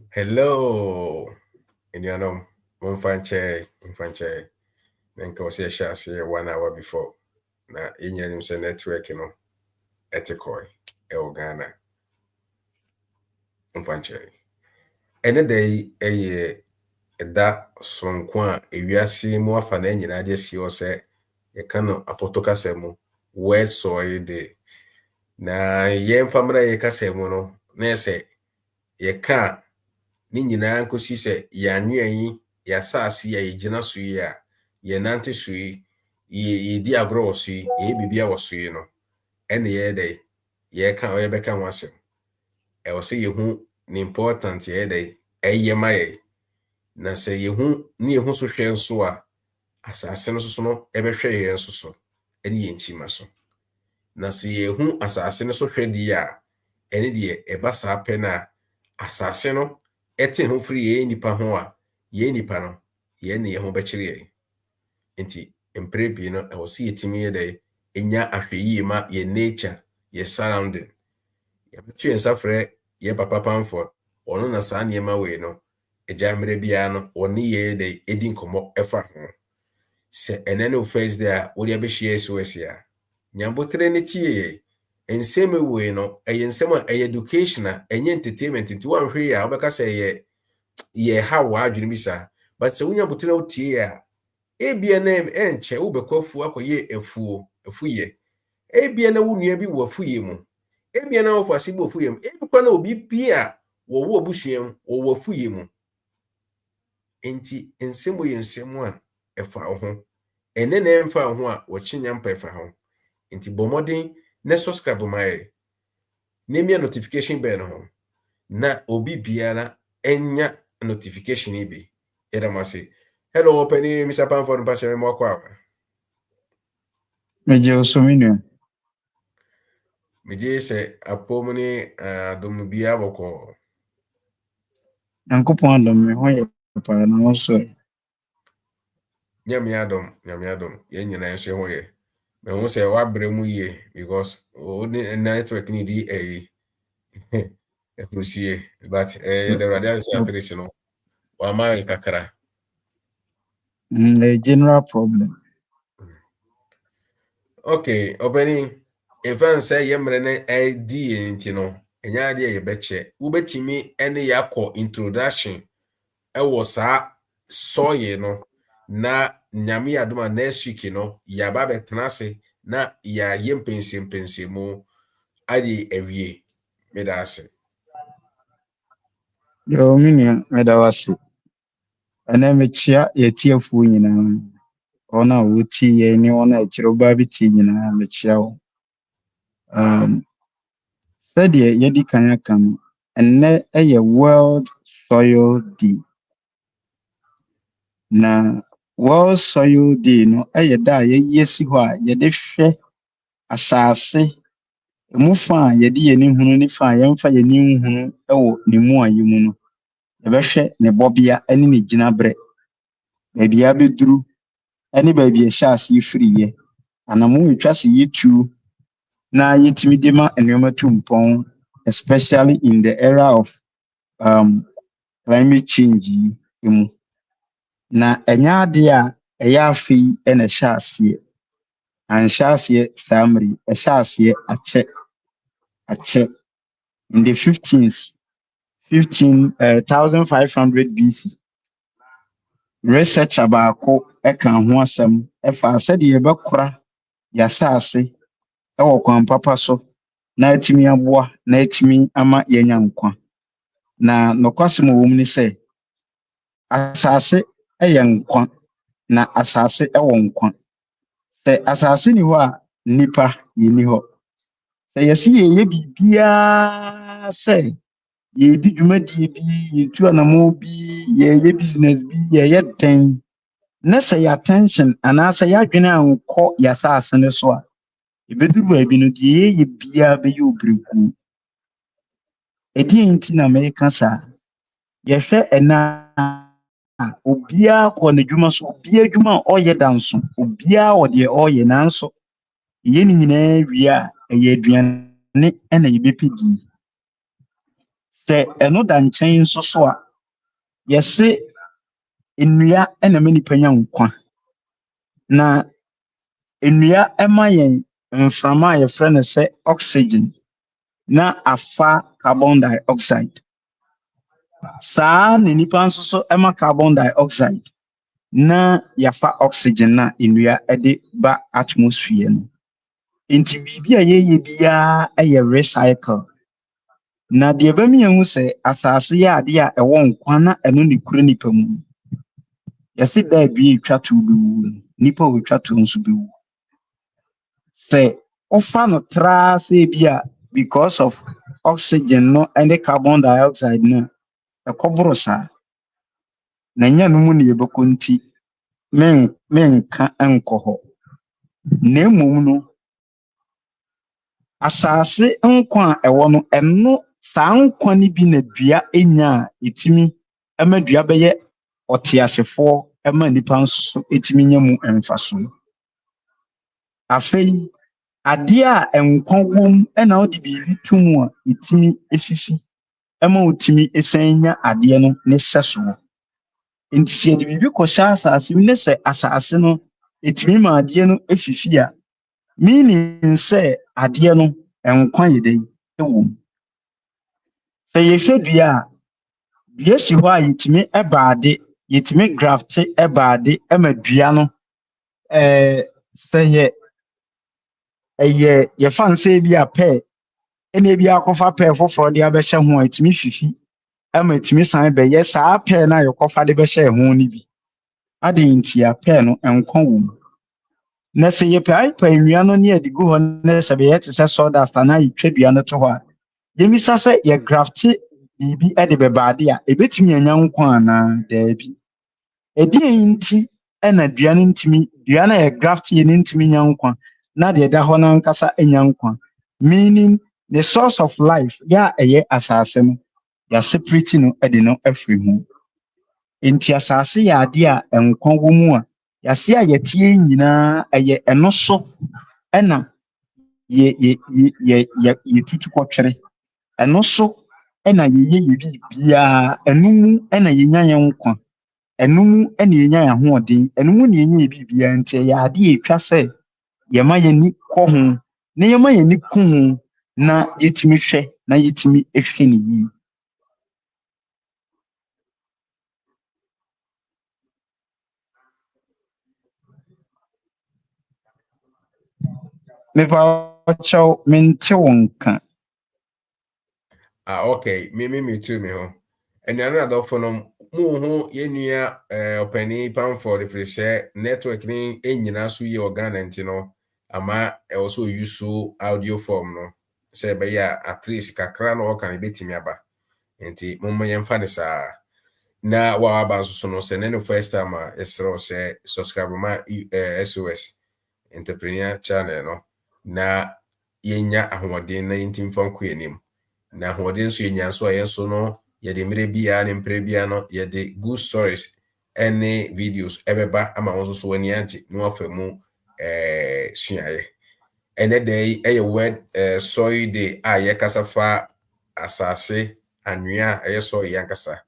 Hello, Indiano. Mfanche. Then was a share 1 hour before. Na Indian network, ethical, Ghana. Mfanche. Any day, da sonko a ewiase mu afa na nyina de si o se ye kano apotoka semu we soy de na ye mfamra ye kasemu no na se ye ka ni nyina nkosi se ya nwan ya saasi ya yigina so yi a ye nante so yi ye di agro so yi ye bibia wo so yi no ene ye de ye ka o ye beka ho asem e wo se ye hu ni important ye de eye maye na se ye hu ni ye hu so hwe nso a asase no so no ebehwe ye nso so ene ye nchima so na se ye hu asase no so hwe di a ene de eba sa pe na asase no ete ho free ye nipa ho a ye nipa no ye ne ye ho bekire ye enti emprebi no e wo se yetimi ye de enya ahweyi ma ye nature ye surrounding ye betu ensafre ye papa pamfo ono na sa ne ma we no eja mre bia no oni ye de edi nkomo efa ho se enene first day a wo de be hie SOS ya nyambotre ne tie enseme we no ensem a education a enye entertainment nti wan hwe ya obeka se ye ha wa adwene bisa but se wonya botre wo tie a ebia na enche wo bekofu akoye efuye ebia na wo nua bi wo afuye mu ebia na wo kwase bi ofuye mu ebikwa na obi bia wo obusuam wo afuye mu enti ensem ye ensem a efa ho ene na emfa ho a wo chinya mpa efa ho enti bomoden na subscribe my name notification bell no na obi biara enya notification ibi eramase hello penny Mr. Pamford mpacheme mwakwa Meje osominu meje se apomuni dum bia boko Yankopon adom me ho ye pa na so nyame adom ye nyina enso ho ye me hu se wa bre mu ye because network ni di ekrusie but the radial say no wa ma kakra a general problem. okay obeni even say yemre ne ID enti no enya de ye beche ubetimi ene yakọ introduction ewo saa soye no na nyame adoma next week no yaba betenase na ya yempense mu ade awie medase Yo minia medawase. Ana mechia yetiafu nyina. Ona wuti ye ni ona echiroba biti nyina mechia wo. Sadia yedi kanya kam. Enne eye World Soil Day. Na World Soil Day no eye da ye yesi ho a yede hwe asase emu fa yede ye ni hunu ni fa ye mfa ye ni hunu ewo ne mu ayi mu no yɛbɛhwɛ ne bɔbea ne ne gyinaberɛ baabi a bɛduru ne baabi a ɛhyɛ ase firiye anamo etwa se yɛtuo na yɛtumi de ma nneɛma tu mpɔn especially in the era of climate change yi mu na ɛnyɛ ade a ɛyɛ afei na ɛhyɛ aseɛ anhyɛ aseɛ saa mmere ɛhyɛ aseɛ akyɛ in the 1500 BC researcher baako ka ho asɛm fa sɛdeɛ yɛbɛkora yɛasase wɔ kwan papa so na atumi aboa na atumi ama yɛanya nkwa. Na nokwasɛm a wɔ mu ne sɛ asase yɛ nkwa na asase wɔ nkwa. Sɛ asase ni hɔ a nnipa yɛnni hɔ. Sɛ yɛse yɛyɛ biribiara sɛ yɛdi dwumadie bi, yɛtu anamo bi, yɛyɛ business bi, yɛyɛ dɛn na sɛ yɛ attention anaasɛ yɛadwene ankɔ yɛasase no so a ɛbɛduru baabi no deɛ yɛyɛ biara bɛyɛ obirekuo. Ɛdeɛn nti na mɛka saa? Yɛhwɛ ɛna a obiara kɔ n'adwuma so, obiara adwuma a ɔyɛ da nso, obiara wɔ deɛ ɔyɛ nanso yɛyɛ ne nyinaa wie a ɛyɛ aduane ɛna yɛbɛpɛ di. sɛ ɛno da nkyɛn nso so a yɛse nnua na ma nipa nya nkwa na nnua ma yɛn mframa a yɛfrɛ no sɛ oxygen na afa carbon dioxide saa na nipa nso so ma carbon dioxide na yɛafa oxygen na nnua de ba atmosphere no nti biribi a yɛyɛ biara yɛ recycle na deɛ ɛbɛma yɛhu sɛ asase yɛ adeɛ a ɛwɔ nkwa na ɛno ne kura nipa mu yɛse da bi etwa to bɛwu nipa a otwa to nso bɛwu sɛ ɔfa no traa sɛ bi a because of oxygen no ne carbon dioxide no ɛkɔboro saa na nyɛ no mu ne yɛbɛkɔ nti menka nkɔ hɔ na mmom no asase nkwa a ɛwɔ no ɛno saa nkwa no bi na dua nya a ɛtumi ma dua bɛyɛ ɔteasefoɔ ma nipa nso so ɛtumi nya mu mfaso. Afei adeɛ a nkwa wom na wode biribi to mu a ɛtumi fifi ma wotumi ɛsan nya adeɛ no ne sɛsoɔ. Nti sɛ yɛde biribi kɔhyɛ asase mu ne sɛ asase no ɛtumi ma adeɛ no fifi a meaning sɛ adeɛ no nkwa yɛ dɛn wɔ mu. Sɛ yɛhwɛ dua a dua si hɔ a yɛtumi baade yɛtumi grafte baade ma dua no sɛ yɛfa nsɛ bi a pɛɛ ɛna ebi akɔfa pɛɛ foforɔ de abɛhyɛ ho a ɛtumi fifi ma ɛtumi san bɛyɛ saa pɛɛ no a yɛkɔfa de bɛhyɛ ho no bi adeɛ nti a pɛɛ no nkwa wɔ mu. Na sɛ yɛpɛapɛ nnua no ne yɛde gu hɔ no sɛ bɛyɛ te sɛ sawdust anaa yɛtwa dua no to hɔ a yɛmmisa sɛ yɛgrafte biribi de bɛbaade a ɛbɛtumi anya nkwa anaa daabi. Ɛdeɛn nti na dua no a yɛgrafte yɛ no ntumi nya nkwa na deɛ ɛda hɔ no ankasa anya nkwa meaning the source of life yɛ a ɛyɛ asase no yɛaseparate no de no afiri ho. Nti asase yɛ adeɛ a nkwa wɔ mu a yɛase a yɛteɛ nyinaa ɛyɛ ɛno so ɛna yɛtutu kɔtwere ɛno so ɛna yɛyɛ yɛ biribiara ɛno mu ɛna yɛnya yɛn nkwa ɛno mu ɛna yɛnya yɛn ahoɔden ɛno mu na yɛnya yɛ biribiara nti ɛyɛ adeɛ a ɛtwa sɛ yɛma yɛni kɔ ho na yɛma yɛni ko ho na yɛtumi hwɛ na yɛtumi hwɛ ne yie. Mepakyɛw mente wo nka. Okay, me too me ho. And another adɔfo no mu ho yɛnua ɔpani pamfo de firi sɛ network ni nyinaa so yɛ organ nti no ama also use so audio form no sɛ ɛbɛyɛ at least kakra no ɔka no bɛtumi aba nti momma yɛmfa ne saa na waba nso so no sɛ ne first time a ɛsrɛ sɛ subscribe ma SOS entrepreneur channel no na yɛnya ahoɔden na yɛntimi fa nkɔ anim na ahoɔden so yɛnya so a yɛso no yɛde mmerɛ biara ne mprɛ biara no yɛde good stories ne videos ɛbɛba ama wɔn nso so wani agye na wafa mu suaeɛ. Ɛnɛ da yi ɛyɛ word soil day a yɛkasa fa asase anwea a ɛyɛ soil yankasa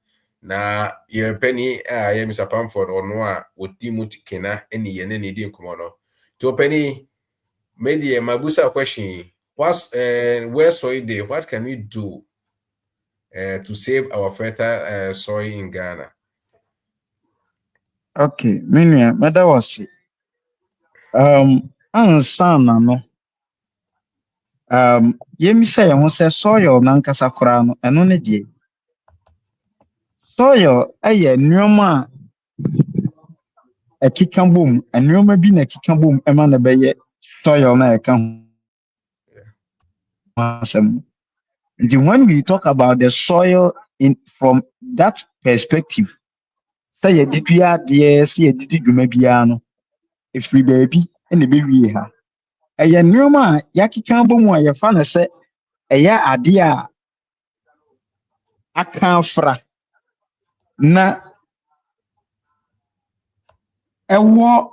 na yɛpɛni a yɛ Mr. Pamford ɔno a wɔdi mu kena ne yɛne ne di nkɔmmɔ no to ɔpɛni media mabusa question where soil day, what can we do to save our fertile soil in Ghana? Okay, menua mɛda wo ase. Ansa na no yɛmmisa yɛn ho sɛ soil nankasa koraa no ɛno ne deɛ soil ɛyɛ nneɛma a ɛkeka bom nneɛma bi na ɛkeka bom ɛma na bɛyɛ soil na ɛka ho asɛm. When we talk about the soil from that perspective, sɛ yɛde dua adeɛ sɛ yɛde di dwuma biara no ɛfiri baabi na ɛbɛwie ha. Ɛyɛ nneɛma a yɛakeka bɔ mu a yɛfa no sɛ ɛyɛ adeɛ a aka afra na ɛwɔ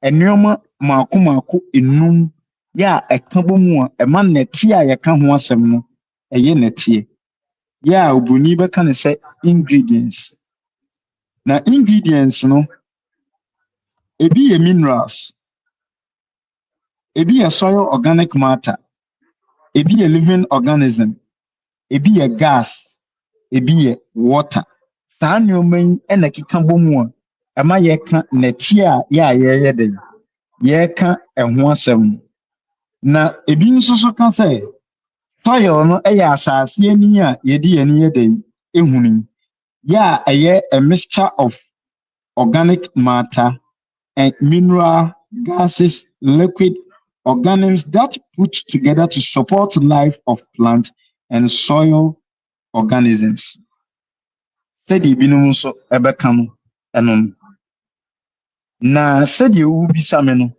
nneɛma maako enum yɛ a ɛka bɔ mu a ɛma nnɛteɛ a yɛka ho asɛm no ɛyɛ nnɛteɛ. Yeah, obroni bɛka ne sɛ ingredients. Na ingredients no, ebi yɛ minerals, ebi yɛ soil organic matter, ebi yɛ living organism, ebi yɛ gas, ebi yɛ water. Saa nneɛma yi na ɛkeka bɔ mu a ɛma yɛka nnɛte a yɛreyɛ den, yɛreka ɛho asɛm. Na ebi nso so ka sɛ soil no yɛ asase ani a yɛde yɛn ani yɛ den ehunu yi. Yeah, ɛyɛ a mixture of organic matter and mineral gases, liquid organisms that put together to support life of plant and soil organisms. Sɛdeɛ ebinom nso ɛbɛka no ɛno no. Na sɛdeɛ wobisa me no,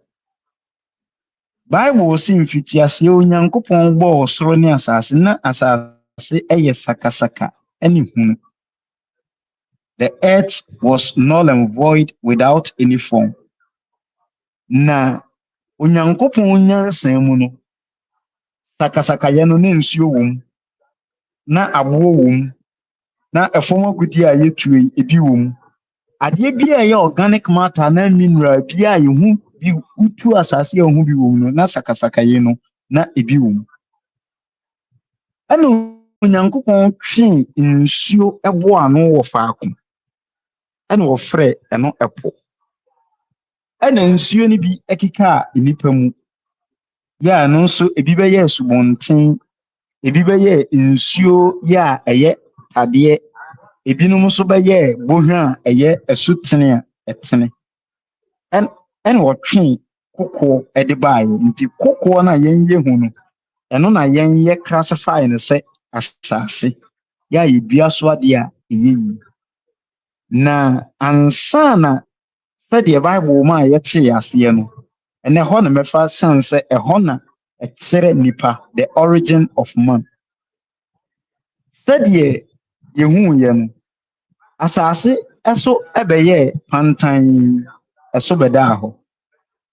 Bible si mfitiaseɛ Onyankopɔn bɔɔ soro ne asase na asase ɛyɛ sakasaka ɛne hunu. The earth was null and void without any form. Na Onyankopɔn nyansa mu no, sakasakayɛ no na nsuo wɔ mu, na aboɔ wɔ mu, na ɛfam agudie a yɛtue ebi wɔ mu. Adeɛ bi a ɛyɛ organic matter na mineral bi a yɛhu bi wotu asase a ɛho bi wɔ mu no, na sakasakayɛ no na ebi wɔ mu. Ɛna Onyankopɔn twe nsuo ɛbɔ ano wɔ faako, ɛna wɔfrɛ ɛno ɛpo. Ɛna nsuo no bi ɛkekaa nnipa mu. Yɛ a ɛno nso ebi bɛyɛ asubɔnten, ebi bɛyɛ nsuo yɛ a ɛyɛ tadeɛ, ebinom nso bɛyɛ bɔhwa a ɛyɛ asutene a ɛtene. Ɛna wɔtwe kokoɔ ɛde baeɛ. Nti kokoɔ no a yɛnyɛ hu no, ɛno na yɛnyɛ classify no sɛ asase. Yɛ a yɛdua so adeɛ a ɛyɛ yie. Na ansa na sɛdeɛ Bible mu a yɛtee aseɛ no, ɛnɛ hɔ na mɛfa san sɛ ɛhɔ na ɛkyerɛ nipa, the origin of man. Sɛdeɛ yɛhuuyɛ no, asase ɛso ɛbɛyɛɛ pantan, ɛso bɛdaa hɔ.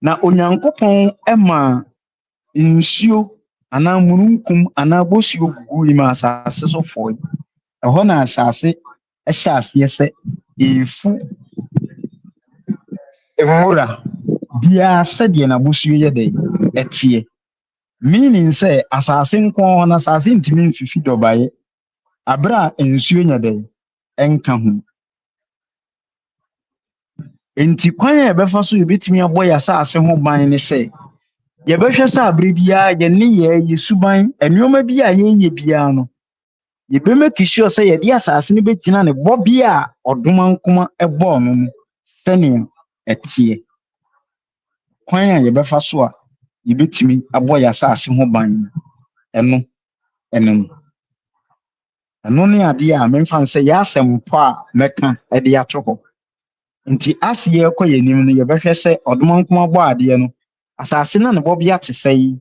Na Onyankopɔn ɛmaa nsuo anaa mununkum anaa bosuo guguu mu asase so fɔe. Ɛhɔ na asase ɛhyɛ aseɛ sɛ efu nwura biara sɛdeɛ n'abosuo yɛ dɛ ɛteɛ. Meaning sɛ asase nko ara no asase ntumi mfifi dɔbaeɛ abere a nsuo nya dɛ ɛnka ho. Nti kwan a yɛbɛfa so yɛbɛtumi abɔ yɛn asase ho ban ne sɛ yɛbɛhwɛ sɛ abere biara yɛn nneyɛe, yɛn suban, nneɛma bi a yɛnyɛ biara no, yɛbɛmake sure sɛ yɛde asase no bɛgyina ne bɔbea a ɔdom nkoma ɛbɔɔ no no sɛnea ɛteɛ. Kwan a yɛbɛfa so a yɛbɛtumi abɔ yɛn asase ho ban no, ɛno no. Ɛno ne adeɛ a memfa sɛ yɛ asɛmpa a mɛka ɛde ato hɔ. Nti as yɛrekɔ yɛn anim no, yɛbɛhwɛ sɛ ɔdom nkoma bɔ adeɛ no, asase na ne bɔbea te sɛ yi,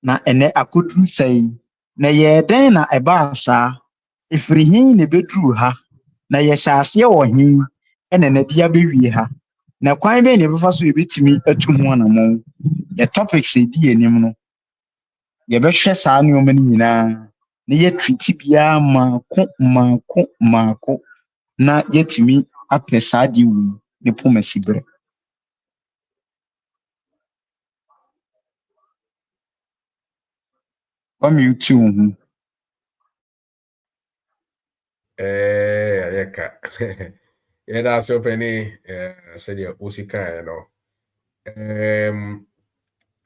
na ɛnɛ akɔduru sɛ yi, na yɛyɛ dɛn na ɛbaa saa, ɛfiri he na ɛbɛduru ha, na yɛhyɛ aseɛ wɔ he, ɛna ɛnɛ de abɛwie ha. Na kwan bɛn na yɛbɛfa so yɛbɛtumi atu ho anammɔn. Yɛ topics a ɛdi yɛn anim no, yɛbɛhwɛ saa nneɛma no nyinaa na yɛtwiti biara maako na yɛtumi apɛ saa adeɛ wɔ mu ne poma si berɛ. Wamute wo ho. Ayɛka. Yɛda ase ɔpɛni sɛdeɛ wosi kaeɛ no.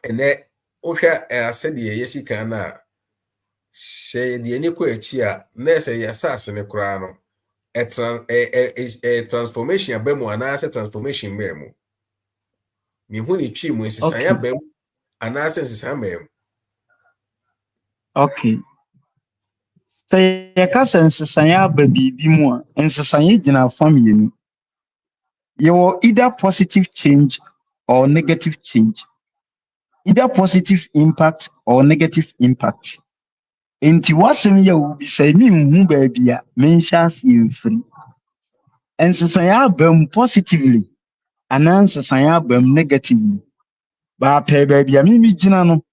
Ɛnɛ wohwɛ sɛdeɛ yɛsi kan no a, sɛ deɛ ani kɔ akyi a, na sɛ yɛ asase no koraa no, transformation aba mu anaasɛ transformation baa mu. Mehu ne twi mu nsesaeɛ aba mu anaasɛ nsesaeɛ baa mu. Okay. Sɛ yɛka sɛ nsesaeɛ aba biribi mu a, nsesaeɛ gyina afa mmienu. Yɛwɔ either positive change or negative change. Either positive impact or negative impact. Nti wasɛm yɛ wobisa menhu baabi a menhyɛ aseɛ mfiri. Nsesaeɛ aba mu positively anaa nsesaeɛ aba mu negatively. Baapɛ baabi a megyina no,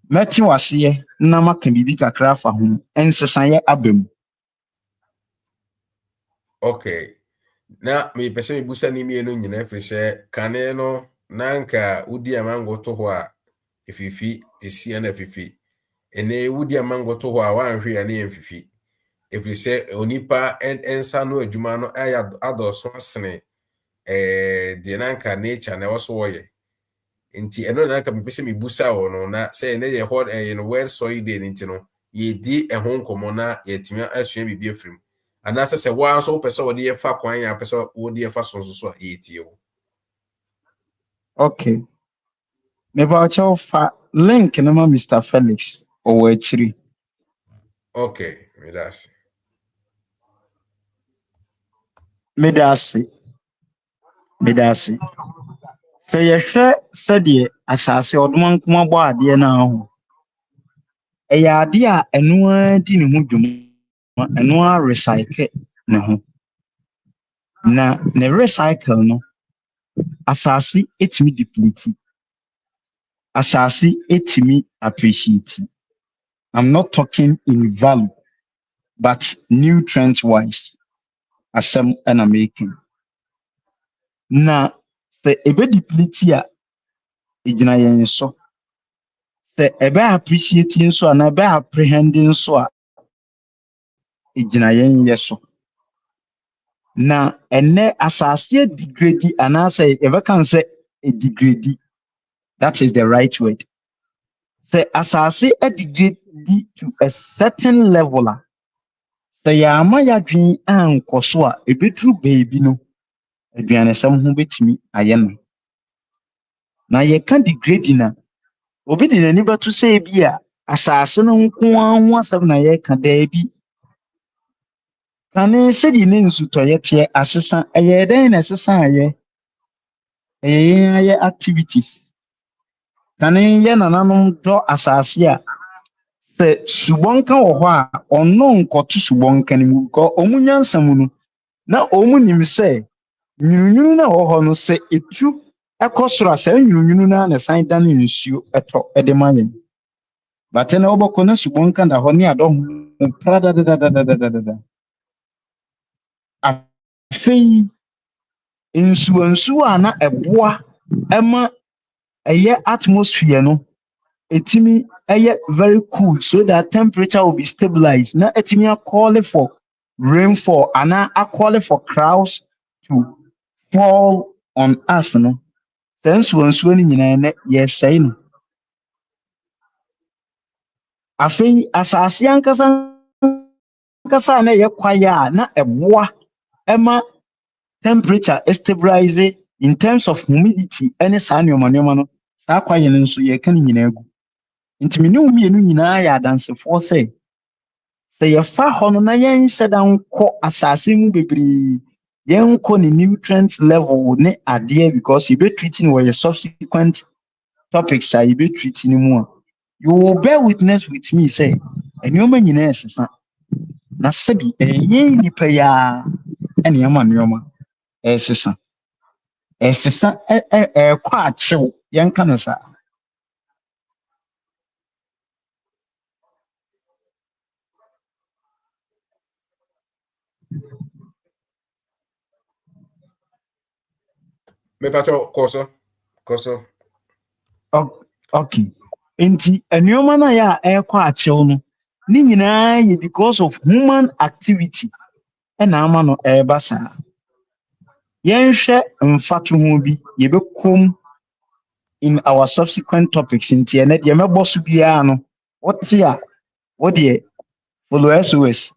mɛte waseɛ na maka biribi kakra afa ho. Nsesaeɛ aba mu. Okay. Na me pese me busa ni mienu nyina firi sɛ kane no na nka wodi amango to hɔ a efifi tisia na fifi. Ene wodi amango to hɔ a wanhwe ya na emfifi. Efiri sɛ onipa ensa no adwuma no aya adɔso asene de na nka nature na wɔso wɔyɛ. Nti eno na nka me pese me busa wo no na sɛ ene yɛ hɔ no well soil day nti no yedi ɛho nkɔmɔ na yɛtumi asua bibi afirim. Anasa sɛ wa nso pese wo de yɛfa kwan ya pese wo de yɛfa so so a yɛtie wo. Okay. Meba akyɛw fa link no ma Mr. Felix ɔwɔ akyiri. Okay, that's. Medase. Sɛ yɛhwɛ sɛdeɛ asase ɔdoma nkoma bɔ adeɛ no ho. Ɛyɛ adeɛ a ɛno ara di ne ho dwuma, ɛno ara recycle ne ho. Na ne recycle no, asase etumi deplete. Asase etumi appreciate. I'm not talking in value, but nutrient wise. Asɛm ɛna making. Na sɛ ebe deplete a egyina yɛn so. Sɛ ebe appreciate nso a na ebe apprehend nso a egyina yɛn yɛ so. Na ɛnɛ asase degrade anaasɛ yɛbɛka sɛ degrade. That is the right word. Sɛ asase degrade to a certain level a sɛ yɛama yɛadwen ankɔ so a ebeduru baabi no aduanesɛm ho betumi ayɛ no. Na yɛka degrading na obi de n'ani bɛto sɛ bi a asase no nko ara ho asɛm na yɛka daabi. Kane sɛdeɛ ne nsutɔyɛ teɛ asesa ɛyɛ dɛn na ɛsesa ayɛ ɛyɛ yɛn ayɛ activities. Kane yɛ nananom dɔ asase a sɛ subɔnka wɔ hɔ a ɔno nkɔto subɔnka no mu kɔ ɔmo nyansam no na ɔmo nim sɛ nwununwunu na wɔ hɔ no sɛ etu ɛkɔ soro a saa nwununwunu na ɛsan dan nsuo ɛtɔ ɛde ma yɛn. Bate na wɔbɛkɔ na subɔnka da hɔ ne adɔ ho pradadadadadadada. Afei nsuo a na ɛboa ɛma ɛyɛ atmosphere no etimi ɛyɛ very cool so that temperature will be stabilized na etimi call for rainfall and a call for clouds to fall on us no. Sɛ nsuo no nyinaa nɛ yɛsɛe no. Afei asase ankasa na ɛyɛ kwaeɛ a na ɛboa ɛma temperature stabilize in terms of humidity ɛne saa nneɛma no. Saa kwaeɛ no nso yɛka no nyinaa gu. Nti me ne wo mmienu nyinaa yɛ adansefoɔ sɛ yɛfa hɔ no na yɛnhyɛ da nkɔ asase mu bebree. Yɛnkɔ ne nutrient level ne adeɛ because yɛbɛtreat no wɔ subsequent topics a yɛbɛtreat no mu a. You will bear witness with me sɛ nneɛma nyinaa ɛsesa. Na sɛbi ɛyɛ nipa yaa ɛne ɛma nneɛma ɛsesa. Ɛsesa ɛkɔ akyew yɛnka no saa. Me pacho koso. Okay. Nti nneɛma no a ɛkɔ akyew no ne nyinaa yɛ because of human activity ɛna ama no ɛreba saa. Yɛnhwɛ mfato ho bi yɛbɛkɔm in our subsequent topics nti ɛnɛ deɛ mɛbɔ so biara no wote a wodeɛ follow SOS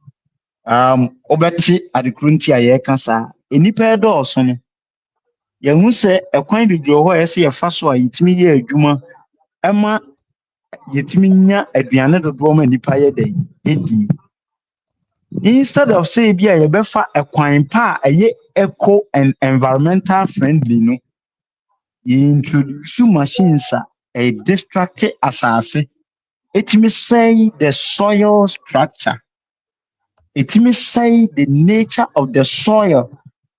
wobɛte adekoro nti a yɛreka saa. Nnipa ɛdɔɔso no yɛhu sɛ ɛkwan bebree wɔ hɔ a yɛsɛ yɛfa so a yɛtumi yɛ adwuma ɛma yɛtumi nya aduane dodoɔ ma nnipa yɛ dɛ ɛdi. Instead of say bi a yɛbɛfa ɛkwan pa a ɛyɛ eco and environmental friendly no, yɛintroduce machines a distract asase. Ɛtumi sɛe the soil structure. Ɛtumi sɛe the nature of the soil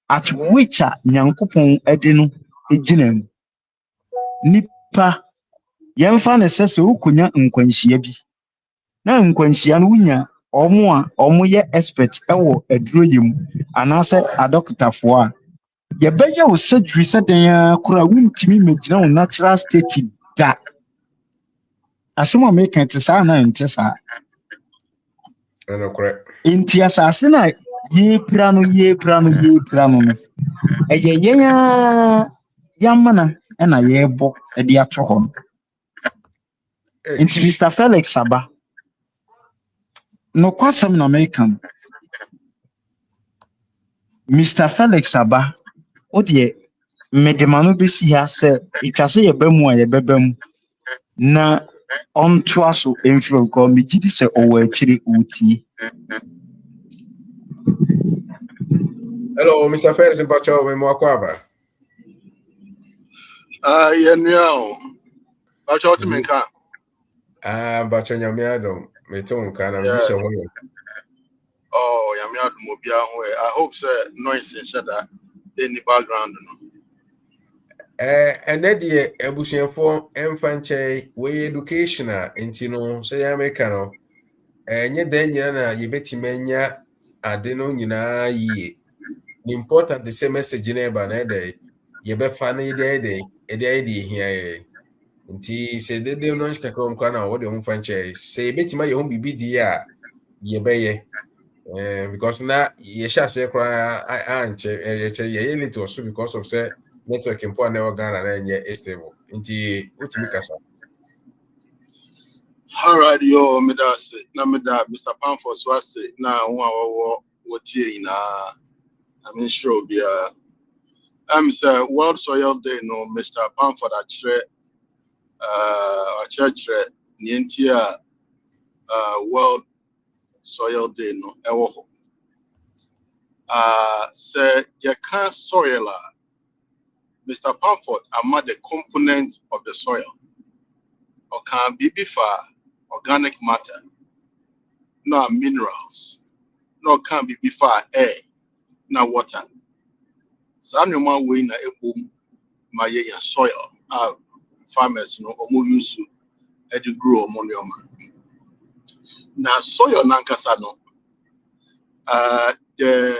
at which a Nyankopɔn ɛde no gyina mu. Nipa yɛmfa ne sɛ wokonya nkwanhyia bi na nkwanhyia no wonya ɔmo yɛ expert ɛwɔ aduro yi mu anaasɛ adɔkotafoɔ a yɛbɛyɛ wo surgery sɛdeɛ koraa wontumi mmɛgyina wo natural state da asɛm a meka te saa na nte saa Correct. nti asase na yɛpira no no ɛyɛ yɛn a yɛamana ɛna yɛrebɔ de ato hɔ no nti Mr. Felix aba nokwasɛm na meka no Mr. Felix aba o deɛ mede ma no bɛsi ha sɛ ɛtwa sɛ yɛba mu a yɛbɛba mu na ɔntoa so mfiri nkɔ megye di sɛ ɔwɔ akyire ɔretie. Hello, Mr. Felix Mpacho, we mwakwaba. Yenyo. Mpacho ti menka. Mpacho nyamiado, metonka na mjise hoyo. Oh, yamiado mobia ho. I hope say noise in shada in the background no. Ene die ebusienfo emfa nche we education a enti no so ya meka no enye dan nyina na yebetimanya ade no nyina yie. The important is message na eba na ede yebefa na ede hia nti se de no nshika kom kwa na wo de mfa nche se yebetima ye ho bibi di a yebeye because na ye sha se kwa anche ye need to because of say network important na Ghana na enye stable nti utimi kasa. All right, yo, meda Mr. Pamford so say na wo tie ina. I'm sure be say World Soil Day no Mr. Pamford achre achre nientia World Soil Day no ewo ho. Say you can't soil Mr. Pamford are the components of the soil or can be for organic matter, no minerals, no can be for air, no water. So animal way na boom my soil farmers no omo use to grow ammonium. Now soil nankasa no the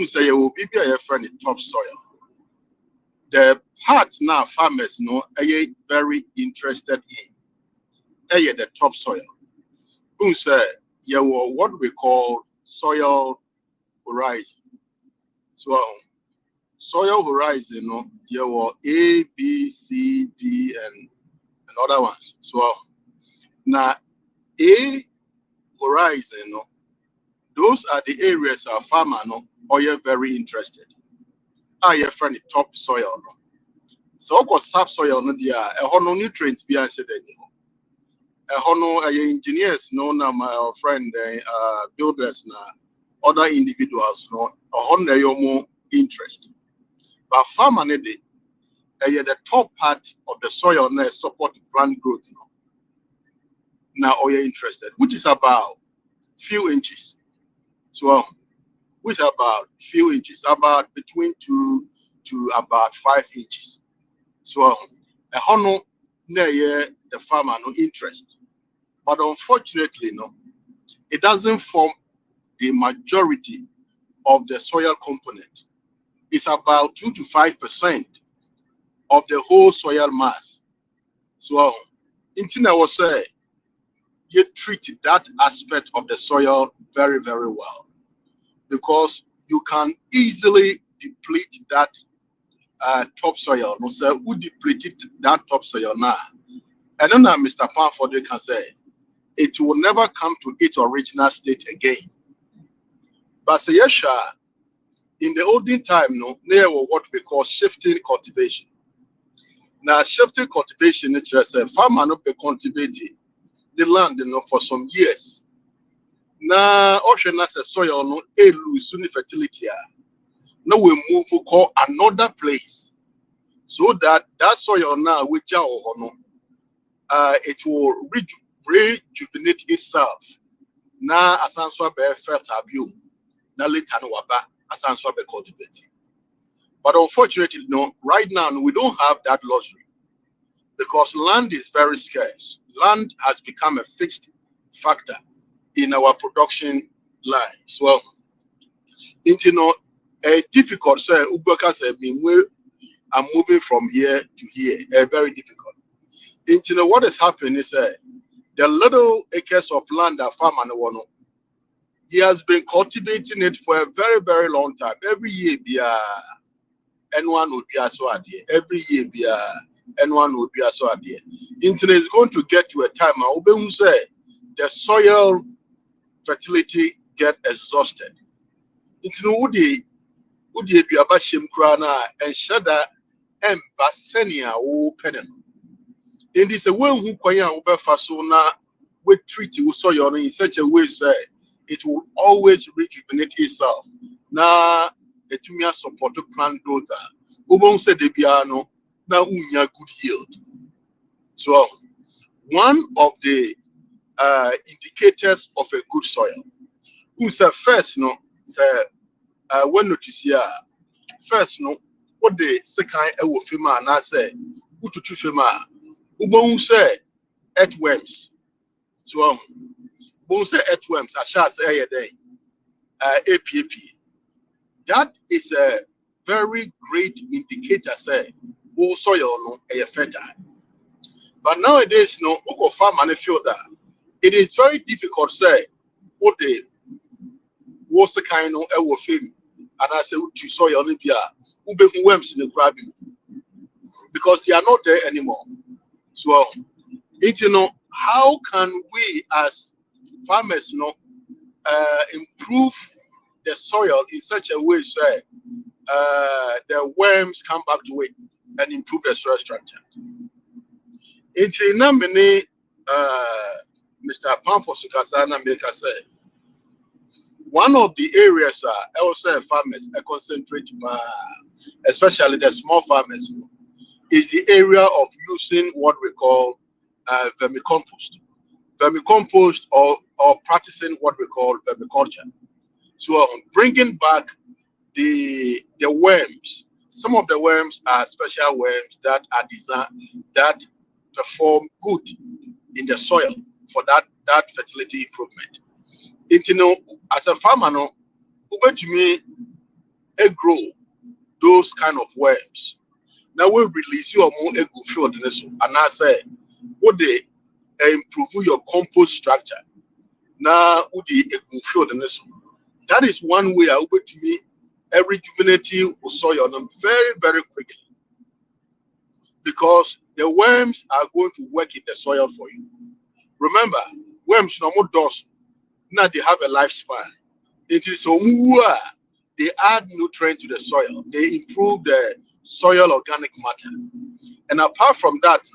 say you will be a friend topsoil. The part now farmers know are very interested in the topsoil. Say you what we call soil horizon. So soil horizon, you were A, B, C, D, and other ones. So now A horizon, those are the areas our farmer are very interested. Are you friend topsoil? So of course subsoil no there a nutrients be answered engineers my friend builders other individuals more interest. But farmer the top part of the soil support plant growth now are you interested, which is about few inches. So which is about few inches, about between 2 to about 5 inches. So the farmer no interest. But unfortunately, it doesn't form the majority of the soil component. It's about 2 to 5% of the whole soil mass. So, in I was say, you treat that aspect of the soil very, very well because you can easily deplete that topsoil. No, sir, who depleted that topsoil now? And then Mr. Pamford can say it will never come to its original state again. But say yes, in the olden time, there were what we call shifting cultivation. Now, shifting cultivation, it's just a farmer not be cultivating the land for some years. Now, ocean as a soil no lose fertility. Now we move to call another place so that soil now which it will rejuvenate itself. Now, as answer be fertile biome. Now later no waba as answer be cultivated. But unfortunately, right now we don't have that luxury because land is very scarce. Land has become a fixed factor. in our production lines. Well, difficult say Ubeka said I'm moving from here to here. Very difficult. What is happening is the little acres of land that farmer no one, he has been cultivating it for a very, very long time. Every year, anyone would be so idea. Every year, anyone would be so idea. Internet is going to get to a time where say the soil fertility get exhausted. Internet would be about shimkrana and shada and basenia o penel. In this a way who kwaya over fasona we treat you soil in such a way say it will always rejuvenate itself. Now, etumia support to plant growth. Ubon said the piano now unya good yield. So one of the indicators of a good soil. Who said first no say when notice here first no what the second ewo fema and I say ututu fema ubon say earthworms. So ubon say earthworms I shall say a day APAP. That is a very great indicator say who soil no a fertile. But nowadays no oko farm and feel that it is very difficult say what the what's the kind of ewo fame and I say to soil no bia ube worms in the crab because they are not there anymore. So how can we as farmers improve the soil in such a way say the worms come back to it and improve the soil structure. It's in many Mr. Pamphos Kasana make us say one of the areas also farmers concentrate especially the small farmers is the area of using what we call vermicompost. Vermicompost or practicing what we call vermiculture. So bringing back the worms. Some of the worms are special worms that are designed that perform good in the soil for that fertility improvement. As a farmer, no, to me, grow those kind of worms. Now we release your more ego field in this, and I say, would they improve your compost structure? Now would the ego field in this? That is one way I would to me rejuvenate soil very, very quickly because the worms are going to work in the soil for you. Remember, worms no more does now they have a lifespan. It is so they add nutrient to the soil, they improve the soil organic matter. And apart from that,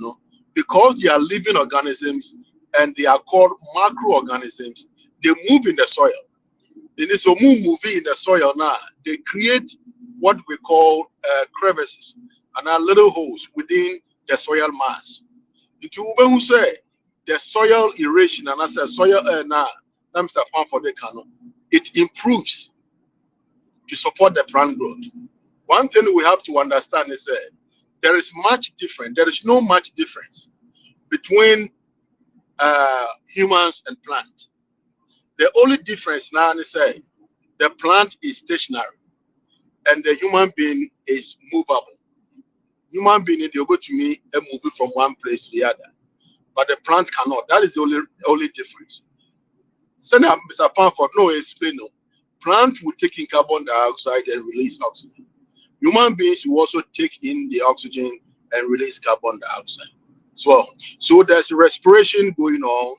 because they are living organisms and they are called microorganisms, they move in the soil. They so moving in the soil now. They create what we call crevices and are little holes within the soil mass. Who say the soil erosion and as a soil now, Mr. Farm for the canoe, it improves to support the plant growth. One thing we have to understand is there is much different. There is no much difference between humans and plant. The only difference now is the plant is stationary and the human being is movable. Human being is able to me and move it from one place to the other, but the plant cannot. That is the only difference. Senator Mr. Pamford no explain no. Plant will take in carbon dioxide and release oxygen. Human beings will also take in the oxygen and release carbon dioxide. So there's respiration going on,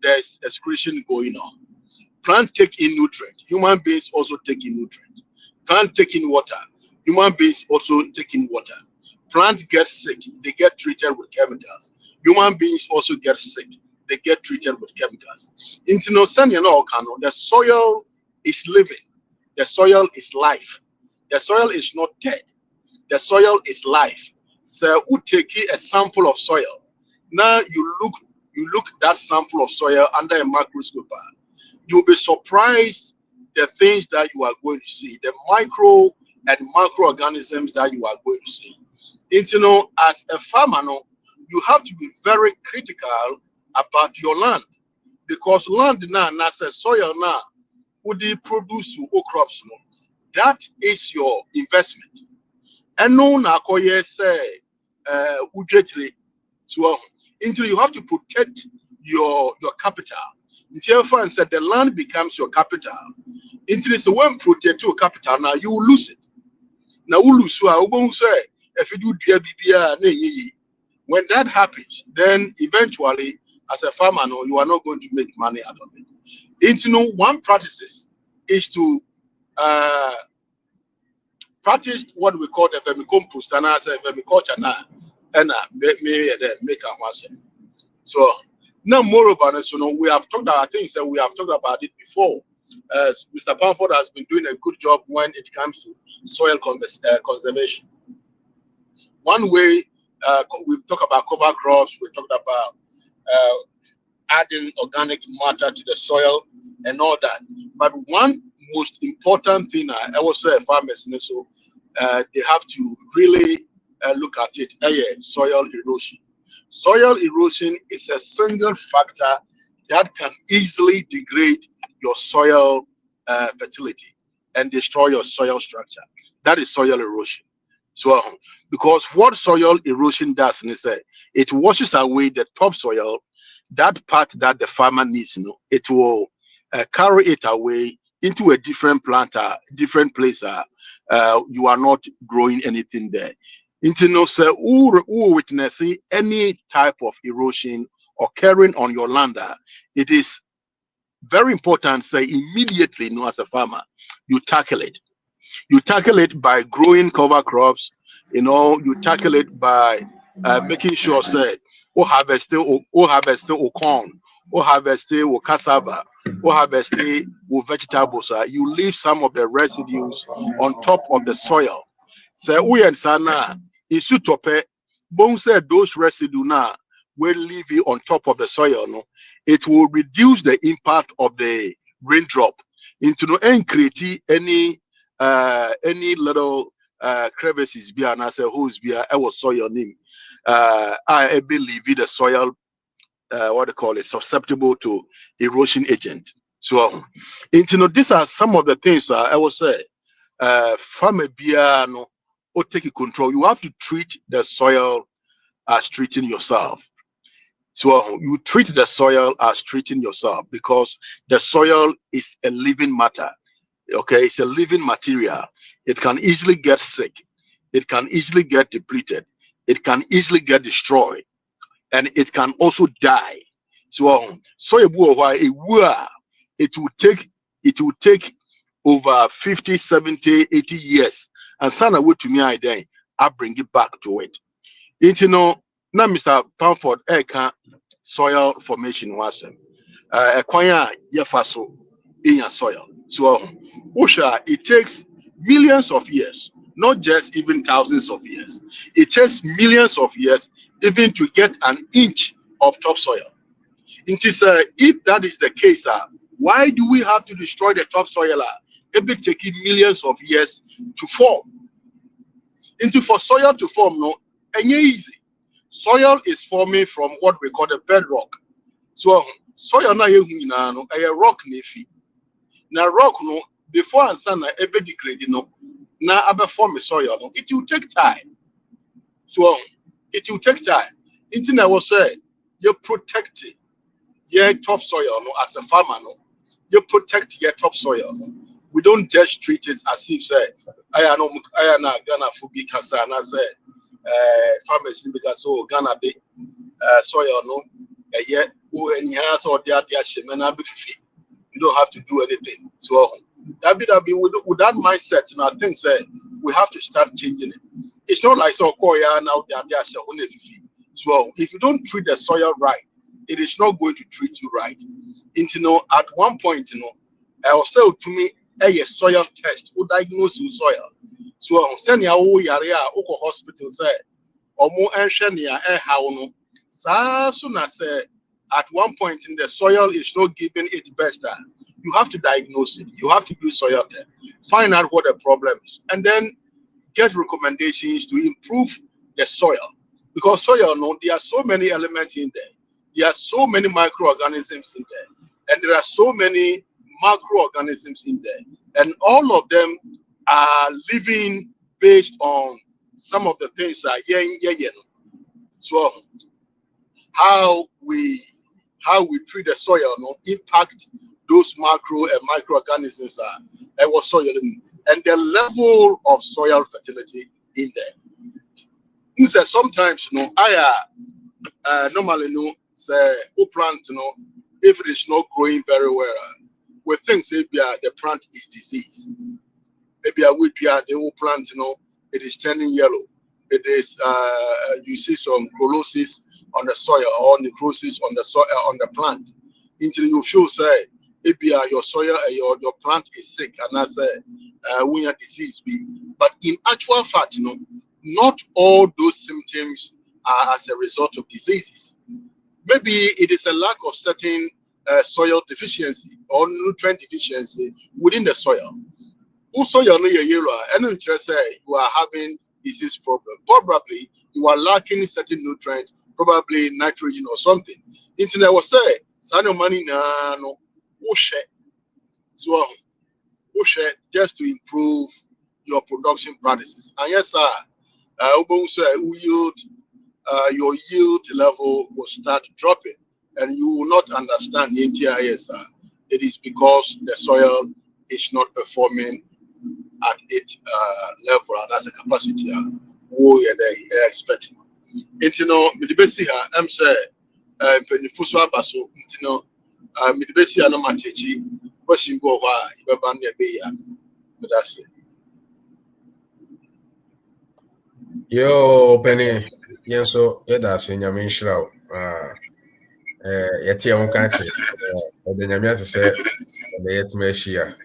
there's excretion going on. Plant take in nutrient. Human beings also take in nutrient. Plant take in water. Human beings also take in water. Plant get sick. They get treated with chemicals. Human beings also get sick. They get treated with chemicals. The soil is living. The soil is life. The soil is not dead. The soil is life. So we take a sample of soil. Now you look that sample of soil under a microscope. You'll be surprised the things that you are going to see, the micro and microorganisms that you are going to see. As a farmer, you have to be very critical about your land because land now, soil now, would they produce your crops? No? That is your investment. And no, na koye say, ujetri. So, until you have to protect your capital. Until fans said the land becomes your capital. Until it's when protect your capital, now you will lose it. Now you lose if you do BBA. When that happens, then eventually, as a farmer, no, you are not going to make money out of it. One practices is to practice what we call the vermicompost and as a vermiculture now, and make a once. So now, moreover, we have talked about, I think that we have talked about it before. Mr. Bamford has been doing a good job when it comes to soil conservation. One way, we've talked about cover crops, we talked about adding organic matter to the soil and all that. But one most important thing I will say, farmers, they have to really look at it, soil erosion. Soil erosion is a single factor that can easily degrade your soil fertility and destroy your soil structure. That is soil erosion. So, because what soil erosion does, it washes away the topsoil, that part that the farmer needs. It will carry it away into a different plant, different place. You are not growing anything there. Witness any type of erosion occurring on your land, it is very important. Say immediately, as a farmer, you tackle it. You tackle it by growing cover crops. You tackle it by making sure that or harvest or corn, or harvest or cassava, or harvest or vegetables. You leave some of the residues on top of the soil. So we and sana in sutope, bones said those residue now will leave it on top of the soil. No, it will reduce the impact of the raindrop into no create any little crevices be and as a hose be I will soil name. I believe the soil what they call it susceptible to erosion agent. So these are some of the things I will say farmer no or take control. You have to treat the soil as treating yourself. So you treat the soil as treating yourself because the soil is a living matter. Okay, it's a living material. It can easily get sick. It can easily get depleted. It can easily get destroyed, and it can also die. So, it will take over 50, 70, 80 years. And sana way to me, I bring it back to it. Now Mr. Pamford, soil formation was a yefaso in your soil. So, Osha, it takes millions of years, not just even thousands of years. It takes millions of years even to get an inch of topsoil. It is, if that is the case, why do we have to destroy the topsoil? It be taking millions of years to form. For soil to form, no, and easy. Soil is forming from what we call the bedrock. So soil na a rock nefi. Now rock no before and sun ebe degrade na abe form a soil no, it will take time. So it will take time. I will say you protect your topsoil no as a farmer no. You protect your topsoil. We don't just treat it as if say I am not Ghana for big kasa and I say farmers in because so Ghana de soil no yet who any has or their shemena be you don't have to do anything. So that be with that mindset, I think say we have to start changing it. It's not like so Korea now they are so if you don't treat the soil right, it is not going to treat you right. At one point, I was say to me a soil test who diagnose your soil. So send ya yarea hospital say or more enshania how no soon as say at one point in the soil is not giving its best. You have to diagnose it. You have to do soil test, find out what the problem is, and then get recommendations to improve the soil. Because soil, there are so many elements in there. There are so many microorganisms in there. And there are so many microorganisms in there, and all of them are living based on some of the things that so how we treat the soil impact those macro and microorganisms that was soil and the level of soil fertility in there. Sometimes I normally say plant if it is not growing very well, we think say the plant is diseased. Maybe I would the whole plant it is turning yellow. It is you see some chlorosis on the soil or necrosis on the soil on the plant until you feel say maybe your soil your plant is sick and as when your disease be. But in actual fact, not all those symptoms are as a result of diseases. Maybe it is a lack of certain soil deficiency or nutrient deficiency within the soil. Also, you're not yellow, and interest you are having disease problem. Probably you are lacking certain nutrients, probably nitrogen or something. Internet was say, "Sano money no, so just to improve your production practices." And yes, sir, your yield level will start dropping, and you will not understand the entire sir. It is because the soil is not performing at its level, that's a capacity we are expecting. Midibesi I'm saying, Penifuso Abaso, Midibesi Anamachi, pushing go over, Ibabania Bay, but that's it. Yo, Penny, yes, so that's in your main shroud. Yet, your own country, and then you have to say, the yet Meshia.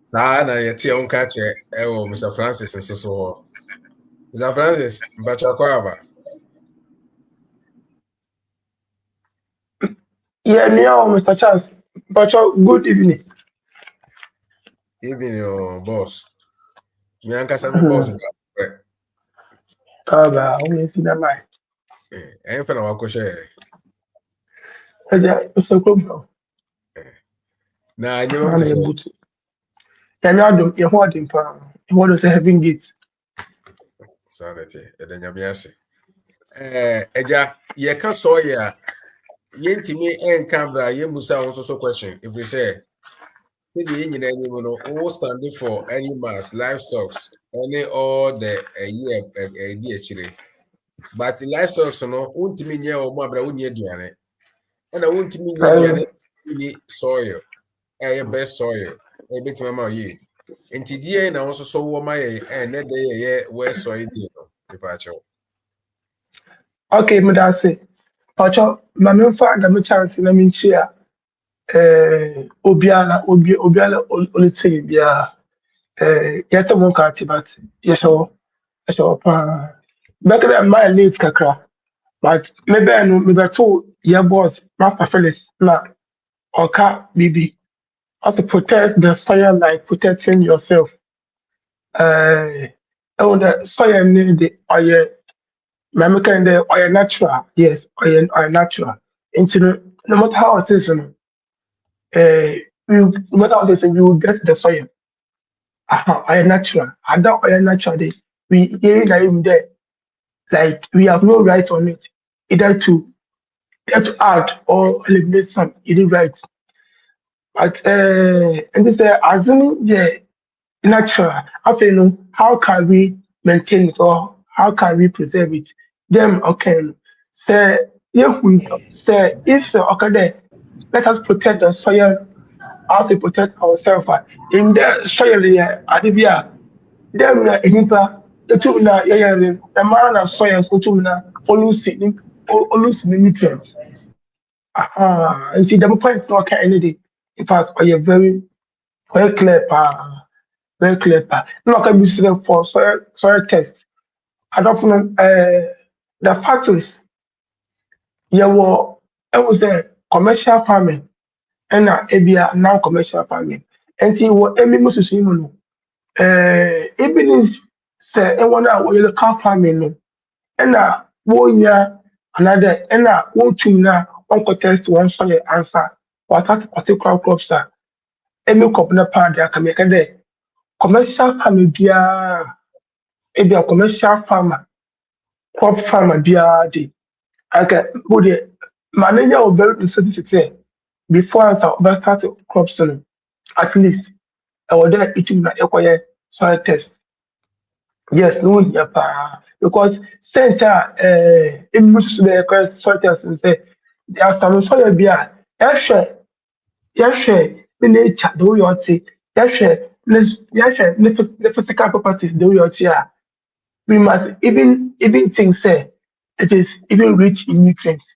Sana yet your own country, Mr. Francis, and so. Mr. Francis, but your crab. Yeah, Mr. Charles. But good evening. Even your boss. Me and Cassamy boss. I only see that my. I'm from our share. Mr. Kumbo. Now, you want to say, Can you do your hoarding plan? What is the having it? sanity, and then you say, Eja, ye can saw ya. Yenti me and Cambra, ye musa also question. If we say, the engine anyone all standing for any mass, livestock, any all the a year a year. But the livestock, no, won't mean ye or mabra won't ye duane. And I won't mean ye duane soil, a best soil, a bit mamma ye. And today, and also so my and that day, where soil departure. Okay, Madasi. Pacho, my main father, my chance in a minchia. Obiala, Olitri, yeah. Yet a monk, but yes, oh, back at my late kakra. But maybe I know, maybe two year boss, Papa Phyllis, na, or car, BB. Also protect the soil like protecting yourself. On the soil need the oil, mamma the oil natural, yes, oil natural. Into no matter how it is, no matter how it is, you will get the soil. Oil natural. I don't oil natural. We hear that even there, like we have no right on it, either to add or eliminate some. You need right. But and this assuming yeah natural. After how can we maintain it or how can we preserve it? Then okay, say if we say if the okay there, let us protect the soil, how to protect ourselves. In the soil yeah, adibia, then we are in the two na yeah the man of soil so two na almost nutrients. And see the point no okay anything. In fact, are very clear very clear pa. No can be seen for soil test. I don't know the fact is it was a commercial farming and a non commercial farming. And see what any most even if say one we local farming no and 1 year another and 1 2 na uncle test one soil answer, what that particular crops are, any crop na pan there can make a day. Commercial farmer be a commercial farmer, crop farmer be a day. I can put it, manager of very necessity before I start crops on at least I will then eating na acquire soil test. Yes, no yeah, because center image the correct soil test and say there are some soil be a yɛhwɛ ne nature the way ɔte yɛhwɛ ne physical properties the way ɔte a we must even think say it is even rich in nutrients.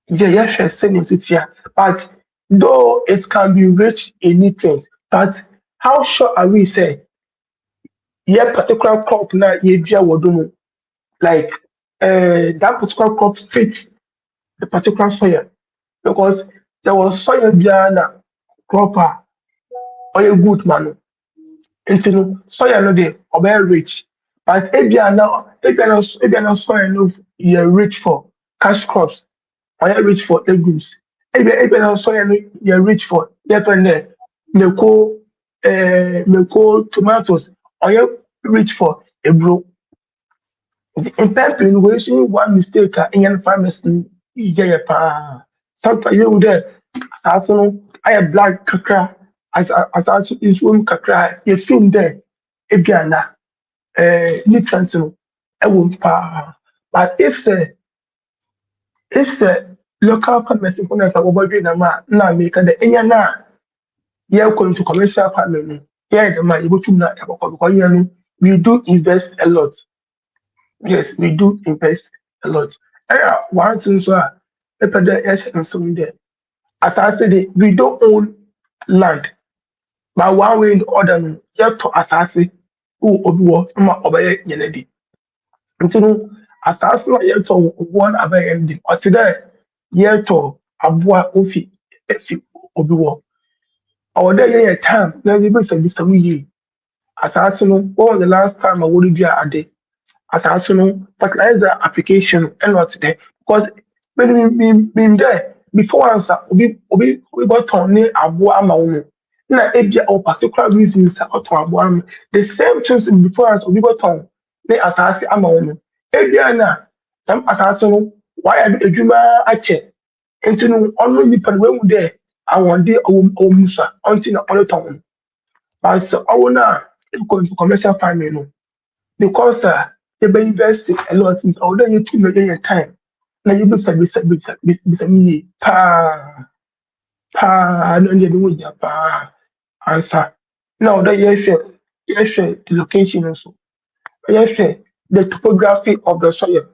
Yeah, yɛhwɛ sɛnea ɛsi te but though it can be rich in nutrients, but how sure are we say yɛ particular crop na yɛdua wɔ do mu like that particular crop fits the particular soil because there was soil biara na crop a ɔyɛ good ma no nti no soil no de ɔbɛyɛ rich but ebia na soil no yɛ rich for cash crops ɔyɛ rich for legumes ebia na soil no yɛ rich for yɛpɛ dɛ mako tomatoes ɔyɛ rich for eburo mpɛmpɛ no wɔyɛ one mistake a ɛnyɛ no farmers no yɛ paa sometimes yɛhu dɛ asase no ayɛ black kakra asase nsuo mu kakra yɛfim dɛ ebia nutrients no ɛwɔ mu paa but if sɛ local farmers mpo na sɛ wɔbɛdwe nam a na meka dɛ ɛnyɛ no a yɛkɔ into commercial farming no yɛyɛ dɛm a yɛbɛtum na yɛbɛkɔ because yɛn no we do invest a lot. Yes, we do invest a lot. One thing so if the so there. As I said, we don't own land. But one way in the other, no, yet to assassin who obi ma obey yenedi. Nti assassin na yet to one obey yenedi. Or today, yet to abua ofi efi obi wo. Or there time, there will be some year. Assassin, what was the last time I would be a day? Asase no fertilizer application ɛna ɔte dɛ because been there before answer obi bɔtɔn ne aboa ama wo no na ebia or particular reasons a ɔtɔn aboa ama the same things before answer obi bɔtɔn ne asase ama wo no ebia na tam asase no wayɛ adwuma akyɛ nti no ɔno nipa no wehu dɛ awɔde ɔwɔ mu so a ɔnti na ɔretɔn no but sɛ ɔwɔ no a ekɔ into commercial farming no because they be investing a lot in although you keep your time. Now you be me no need to ya answer. Now that you share the location also. You share the topography of the soil.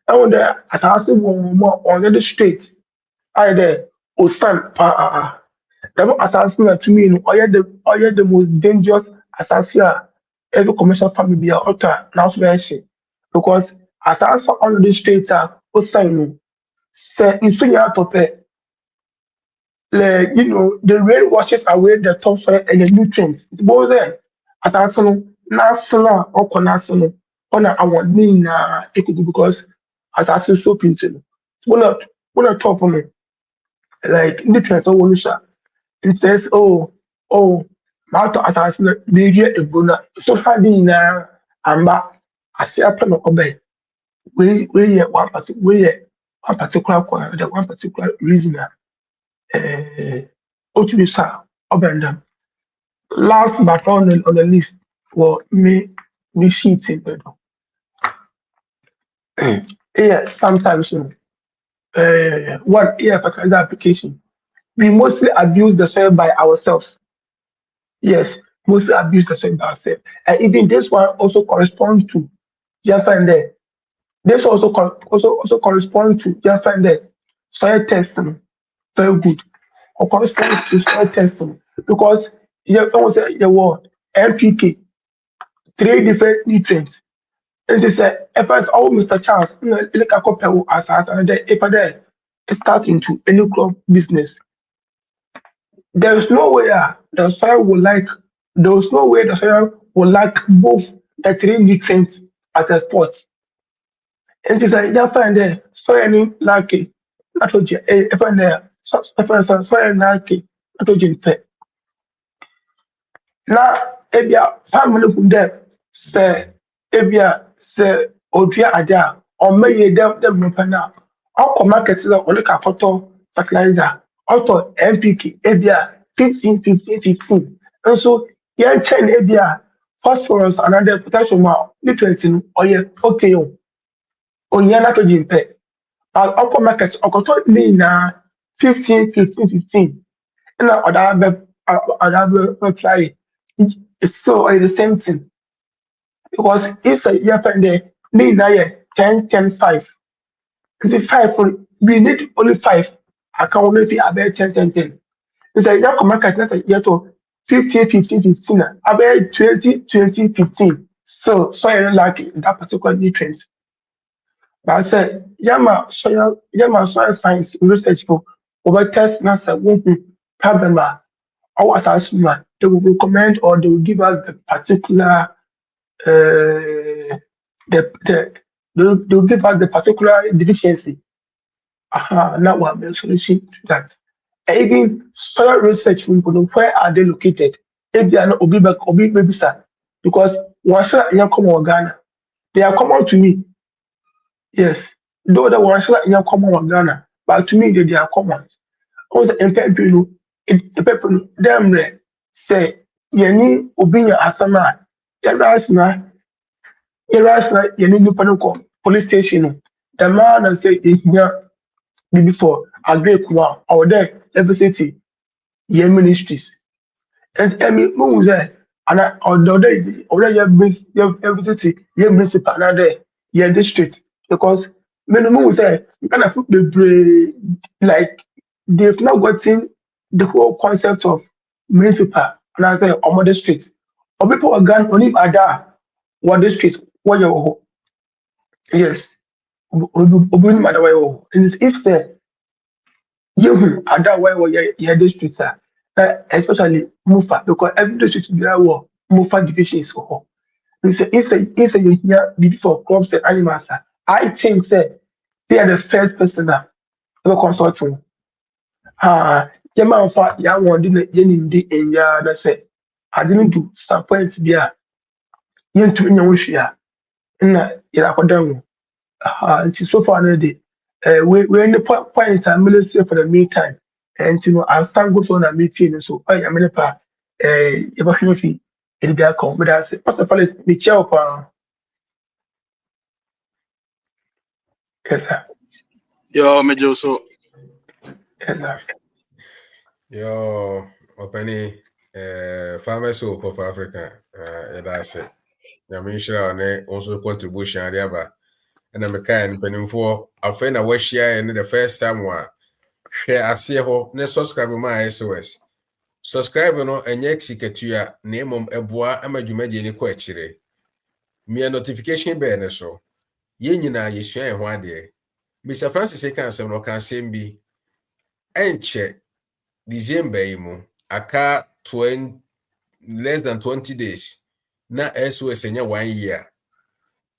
Now there as I say one more on the street either or sun the assassin to me, or the most dangerous assassin every commercial family be author now mention because assassin on the streets are also say in so ya to pay the rain washes away the topsoil and the nutrients. It goes there assassin national or national on our name it could be because assassin so pinching. One top of me like nutrients or one it says, oh, Mato assassin, baby, a buna, so having amba, I say, upon obey. We one particular the one particular reason, Otuisa, Obendam. Last but on the list for me sheets in bed. Yeah, sometimes, one year fertilizer application. We mostly abuse the soil by ourselves. Yes, mostly abuse the soil by ourselves. And even this one also corresponds to Jaffa. This also corresponds to Jaffa soil testing. Very good. Or corresponds to soil testing because you almost say the word NPK, three different nutrients. And they say, if it's all Mr. Charles, look at compare as another if there start into any crop business. There is no way the soil will like. There is no way the soil will like both the three nutrients at a spot. And it's like you find the soil like it. nitrogen if soil nitrogen pɛ na ebia family hu dɛ sɛ ebia sɛ odua ade a ɔmma yie dɛm nipa na ɔkɔ market sɛ ɔde ka kɔtɔ fertilizer ɔtɔ npk ebia 15 nso yɛnkyɛn ebia phosphorus another potassium a nutrient no ɔyɛ okay o ohia nitrogen pɛ ọkọ market ọkọtọ ne nyinaa 15 ɛna ɔda bɛ try it's still the same thing because if yɛ fɛn dɛ ne nyinaa yɛ 10 10 5 nti 5 we need only 5 aka wɔn efi abɛyɛ 10 10 10 nti yɛ kɔ market na sɛ yɛ tɔ 15 a abɛyɛ 20 20 15 still soil no lack that particular nutrient. But I said, soil science research for over test NASA won't be problem. Our assessment, they will recommend or they will give us the particular they will give us the particular deficiency. Now one the solution to that. Even soil research, we know where are they located? If they are not obi maybe sir, because once you come on Ghana, they are common to me. Yes, though the ones that are common in Ghana, but to me they are common. Also, in fact, people them say, "Yeni obinya asama, yerasna, yeni nupanoko police station." The man and say, "Here before agree kwa or there every city, yen ministries." And I mean, who was there? And I already every city, yen municipal, another yen district because minimum was there. You kind of the like they've not gotten the whole concept of municipal and I say or district. Or people are gone only ada what district what you yes. Obi matter why and if the you ada why your district especially Mufa because every district there were Mufa divisions for. If you hear before crops and animals, I think say they are the first person that ever consult to. Yama fa ya won di yenim di enya na say I didn't do some points there. Yen to nya wo hwia na ira kodan and so far no day. We in the point I'm military for the meantime. And you know, I thank God for the meeting. So I am in pa eba hwefi e dey come. But that's first of all is the chair of yes sir. Yo, Major, so Yes sir. Yo, Openi, Farmers Hope of Africa, that's it. I'm sure on also contribution at the other. And I'm a kind penning I find a wish share in the first time one. Share a see ho, ne subscribe my SOS. Subscribe no and yexiketua name eboa ama dwumadi ni ko akire. Me notification be ne so. Ye nyina yesua ho ade. Mr. Francis kan asem no kan asem bi. Enche December yi mu aka 20 less than 20 days na SOS enya 1 year.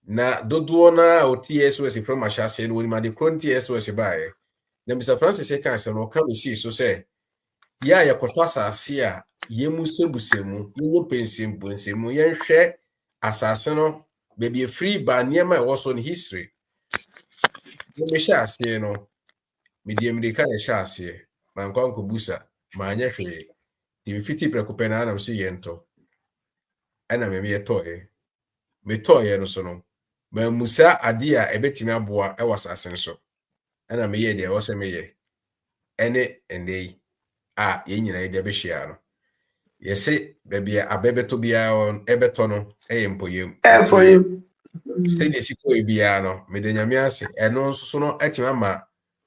Na dodo na oti SOS from ashase no ma de kronti SOS bae. Na Mr. Francis kan asem no kan si so say ya yakoto asase a yemu sebusemu yenye pensimponsemu yenhwe asase no baby free ba niema e so in history me sha ase no me die me ka sha ase man kwa nkobusa ma anya hwe di fiti prekope na anam se yento ana me me toye no so no ma musa ade a ebetimi aboa e wasase no so ana me ye de wo se me ye ene endei a yenyina ide be hia no yese baby abebeto bia on ebeto no empoyem For nti him. se de siko bia no me de nyame ase eno nso so no atima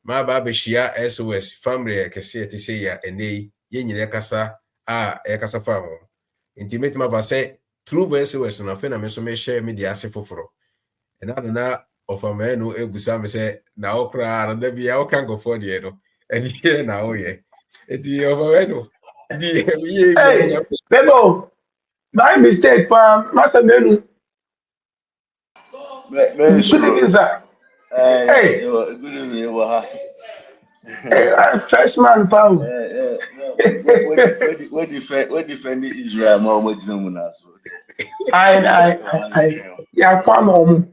ma ba be hia SOS family kese ti se ya enei yenyina kasa a kasa fa ho nti metima ba se true SOS no fe na me so me share me de ase foforo ena na ofama no egusa me se na okra na da bia o kan go for de no edi na o ye eti ofama no di Hey, Bebo, my mistake, Master Menu. Very Good good. evening, sir. Hey, Good evening, Waha. Freshman, pal. We defend Israel more with no Yeah, come on.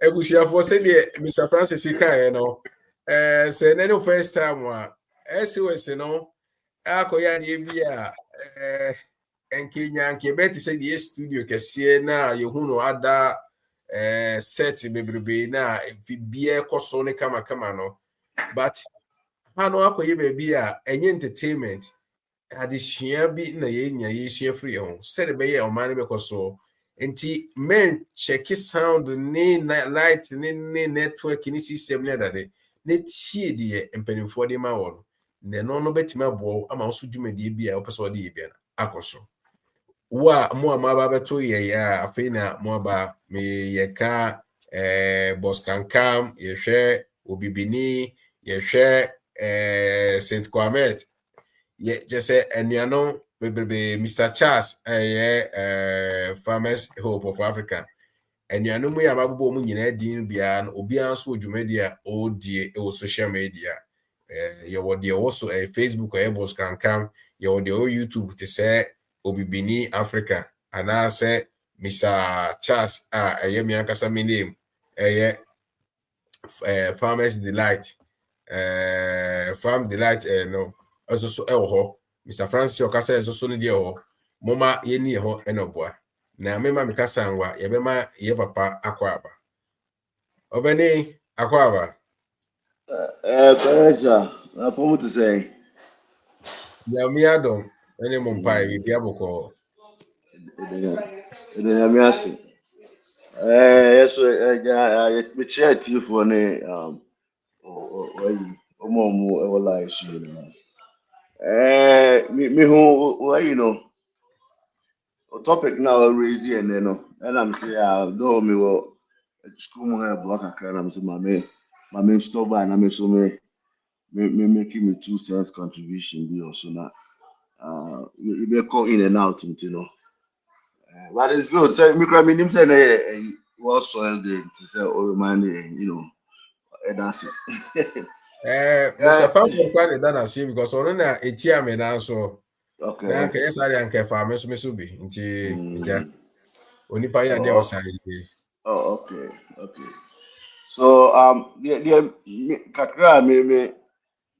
ebusuafo se de Mr. Francis kan no se na no first time a SOS no akoya de bi a enkenya nke beti se de studio kese na yehu no ada set bebrebe na fi bia koso ne kama no but ha no akoye be bi a enye entertainment adesua bi na yenya yesua free ho se de be ye o man be koso nti men check sound ni light ni network ni system ni adade ne tie de mpanimfo de ma wo no betima bo ama so dwumadi bi a opese ode bia na akoso wa mo ama ba beto ye ya afei na mo ba me ye ka boskankam ye hwe obibini ye hwe Saint Kwamet ye just say enuano bebrebe Mr. Charles Farmers Hope of Africa enuano mu ya babbo mu nyina din bia no obi anso odwumadi a odie e wo social media ye wo de wo so Facebook e boss kankam ye wo de YouTube to say obibini Africa ana say Mr. Charles mi ankasa me name Farmers Delight Farm Delight no also so ho Mr. Francis okasa eso so no de ho moma ye ni ho enoboa na mema mikasa nwa ye bema ye papa akwaba obeni akwaba Pereza, I promise to say, ya mi adom ene mo mpa bi aboko Amiasi. Yes, me share tea for ne, Omo, Ewola issue. Me who, you know, topic now raise and then, and I'm saying, no, me will school mo have block a car, I'm saying, my main store by, and I'm so me making me 2 cents contribution, be also now. You be call in and out, you know. But it's good. So, me cry me him say was soil day to say oh man, you know, that's it. Mr. Francis kwa ne dana see because ono na etia me na so na Okay. ka yesa ya nke fa me so bi nti ja Mm. onipa ya de Oh, osai okay. Okay. So kakra me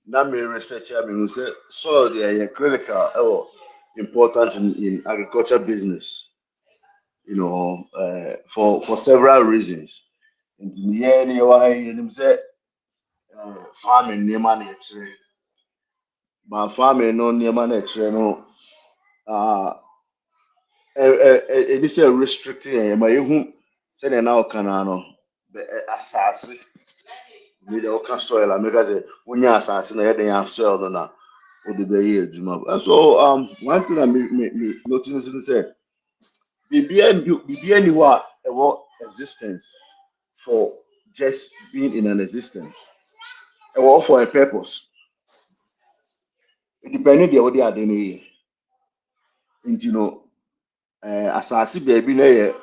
na me research me say soil they are critical or important in agriculture business. You know, for several reasons. In the end, you say farming near money but farming no near money no it is a restricting but you say now can no assassin with the soil and make us when you assassin na soil no na o de be here and so one thing I me notice is say BBN you are existence for just being in an existence or for a purpose. Depending the what they are doing, you know, asase baabi na yɛ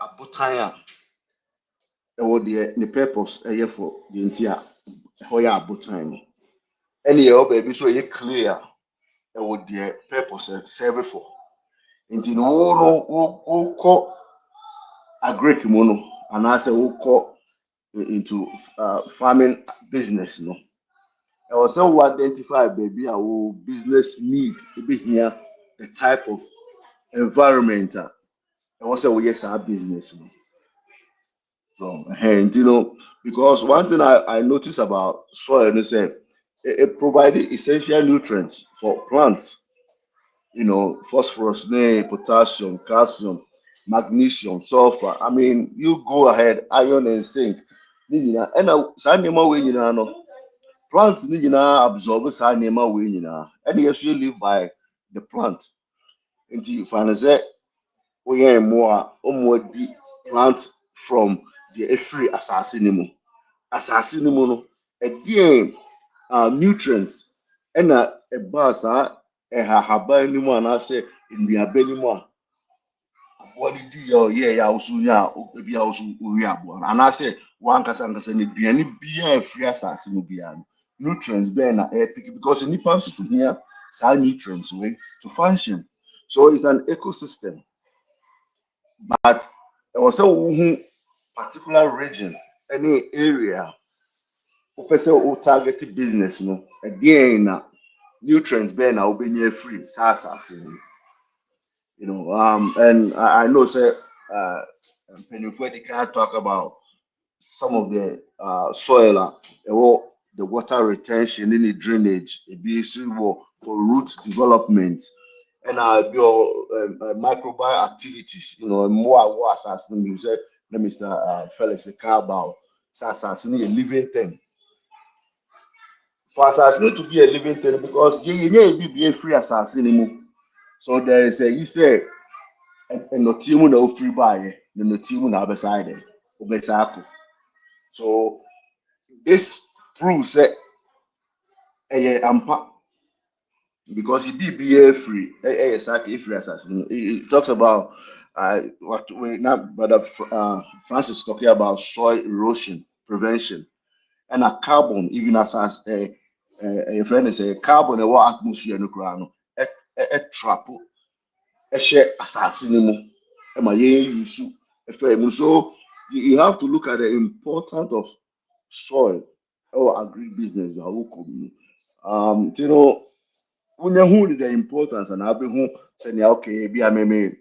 abotan a ɛwɔ the purpose ɛyɛ for the nti a ɛhɔ yɛ abotan no ɛna yɛwɔ baabi so ɛyɛ clear ɛwɔ the purpose serve for nti no wokɔ agric mu no anaasɛ wokɔ into farming business no ɛwɔ sɛ wo identify baabi a wo business need ebi hia the type of environment a ɛwɔ sɛ woyɛ saa business no. So, and you know, because one thing I notice about soil is that it provided essential nutrients for plants. You know, phosphorus, potassium, calcium, magnesium, sulfur. I mean, you go ahead, iron and zinc. And plants need absorb saa nneɛma wei nyinaa ɛna yɛso live by the plant nti fana sɛ woyɛ mmoa a ɔmmoa di plant from the efiri asase no mu asase no mu no ɛdeɛn nutrients ɛna ɛbaa saa ɛhahaban no mu anaasɛ nnuaba no mu a aboa no di yɛ ɔyɛ yɛ ahosuo nya a ebi ahosuo owi aboa no anaasɛ one kasa ne duane bia free asase no bia nutrients bɛn na pick because nipa nso here some nutrients way to function. So it's an ecosystem. But also particular region, any area, or target business, again, nutrients bɛn na wobɛnya free asase no. And I know say Pennyford can talk about some of the soil or the water retention in the drainage, it be suitable for roots development and your microbial activities, more assassin you said Mr. Felix about assassin a living thing. For assassin to be a living thing because you be a free assassin. So there is a you say and no team no free buy, no team no beside it. So this proves that because it be free, free assassin. It talks about what we not but Francis talking about soil erosion prevention and a carbon even as a friend is a carbon a what atmosphere no crown a trap a share assassin use so you have to look at the importance of soil or agribusiness. Who the importance and I've been saying okay, be a me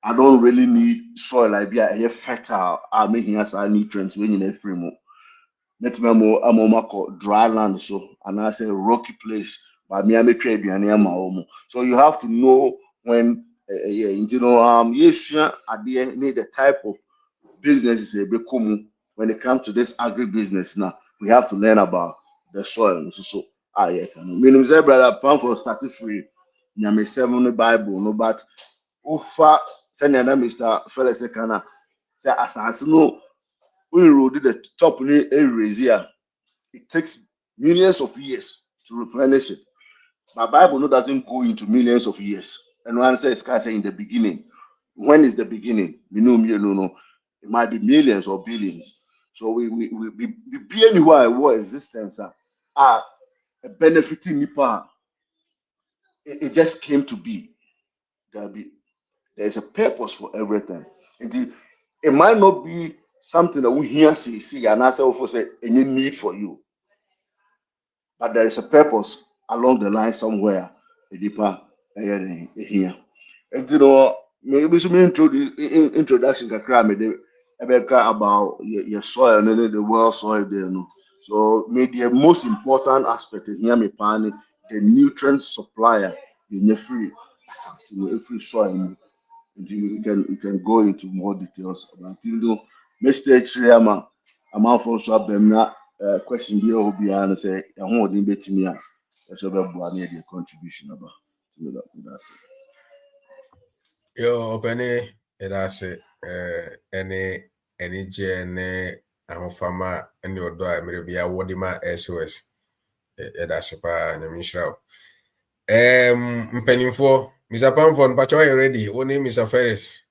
I don't really need soil like be a fertile. I make here some nutrients when in a frame. Let me more I'm dry land so and I say rocky place but me I make trade near my home. So you have to know when yes, need the type of business is when it comes to this agribusiness now, we have to learn about the soil. So yeah, meaning brother plan for starting free. Nyame 7 Bible no but ufa send Mr. Felix Kana say asase no we road the top area. It takes millions of years to replenish it. My Bible no doesn't go into millions of years. And one says in the beginning. When is the beginning? We know. It might be millions or billions. So we be anywhere war existence are benefiting Nipa. It just came to be. There's a purpose for everything. It might not be something that we hear see and answer for say any need for you. But there is a purpose along the line somewhere. Nipa here. And maybe some introduction about your soil and the world soil there. So maybe the most important aspect here me pan the nutrient supplier in free free soil. You can go into more details about Mr. Chiriama. I'm out for question here will be and say I won't bet me a contribution about that's it. Yo, Penny, that's it. Any jene, fama, and your door, maybe a Wadima SOS. That's a pa, and I'm sure. Penny for Mr. Pamphon, but you're ready. Only Mr. Ferris.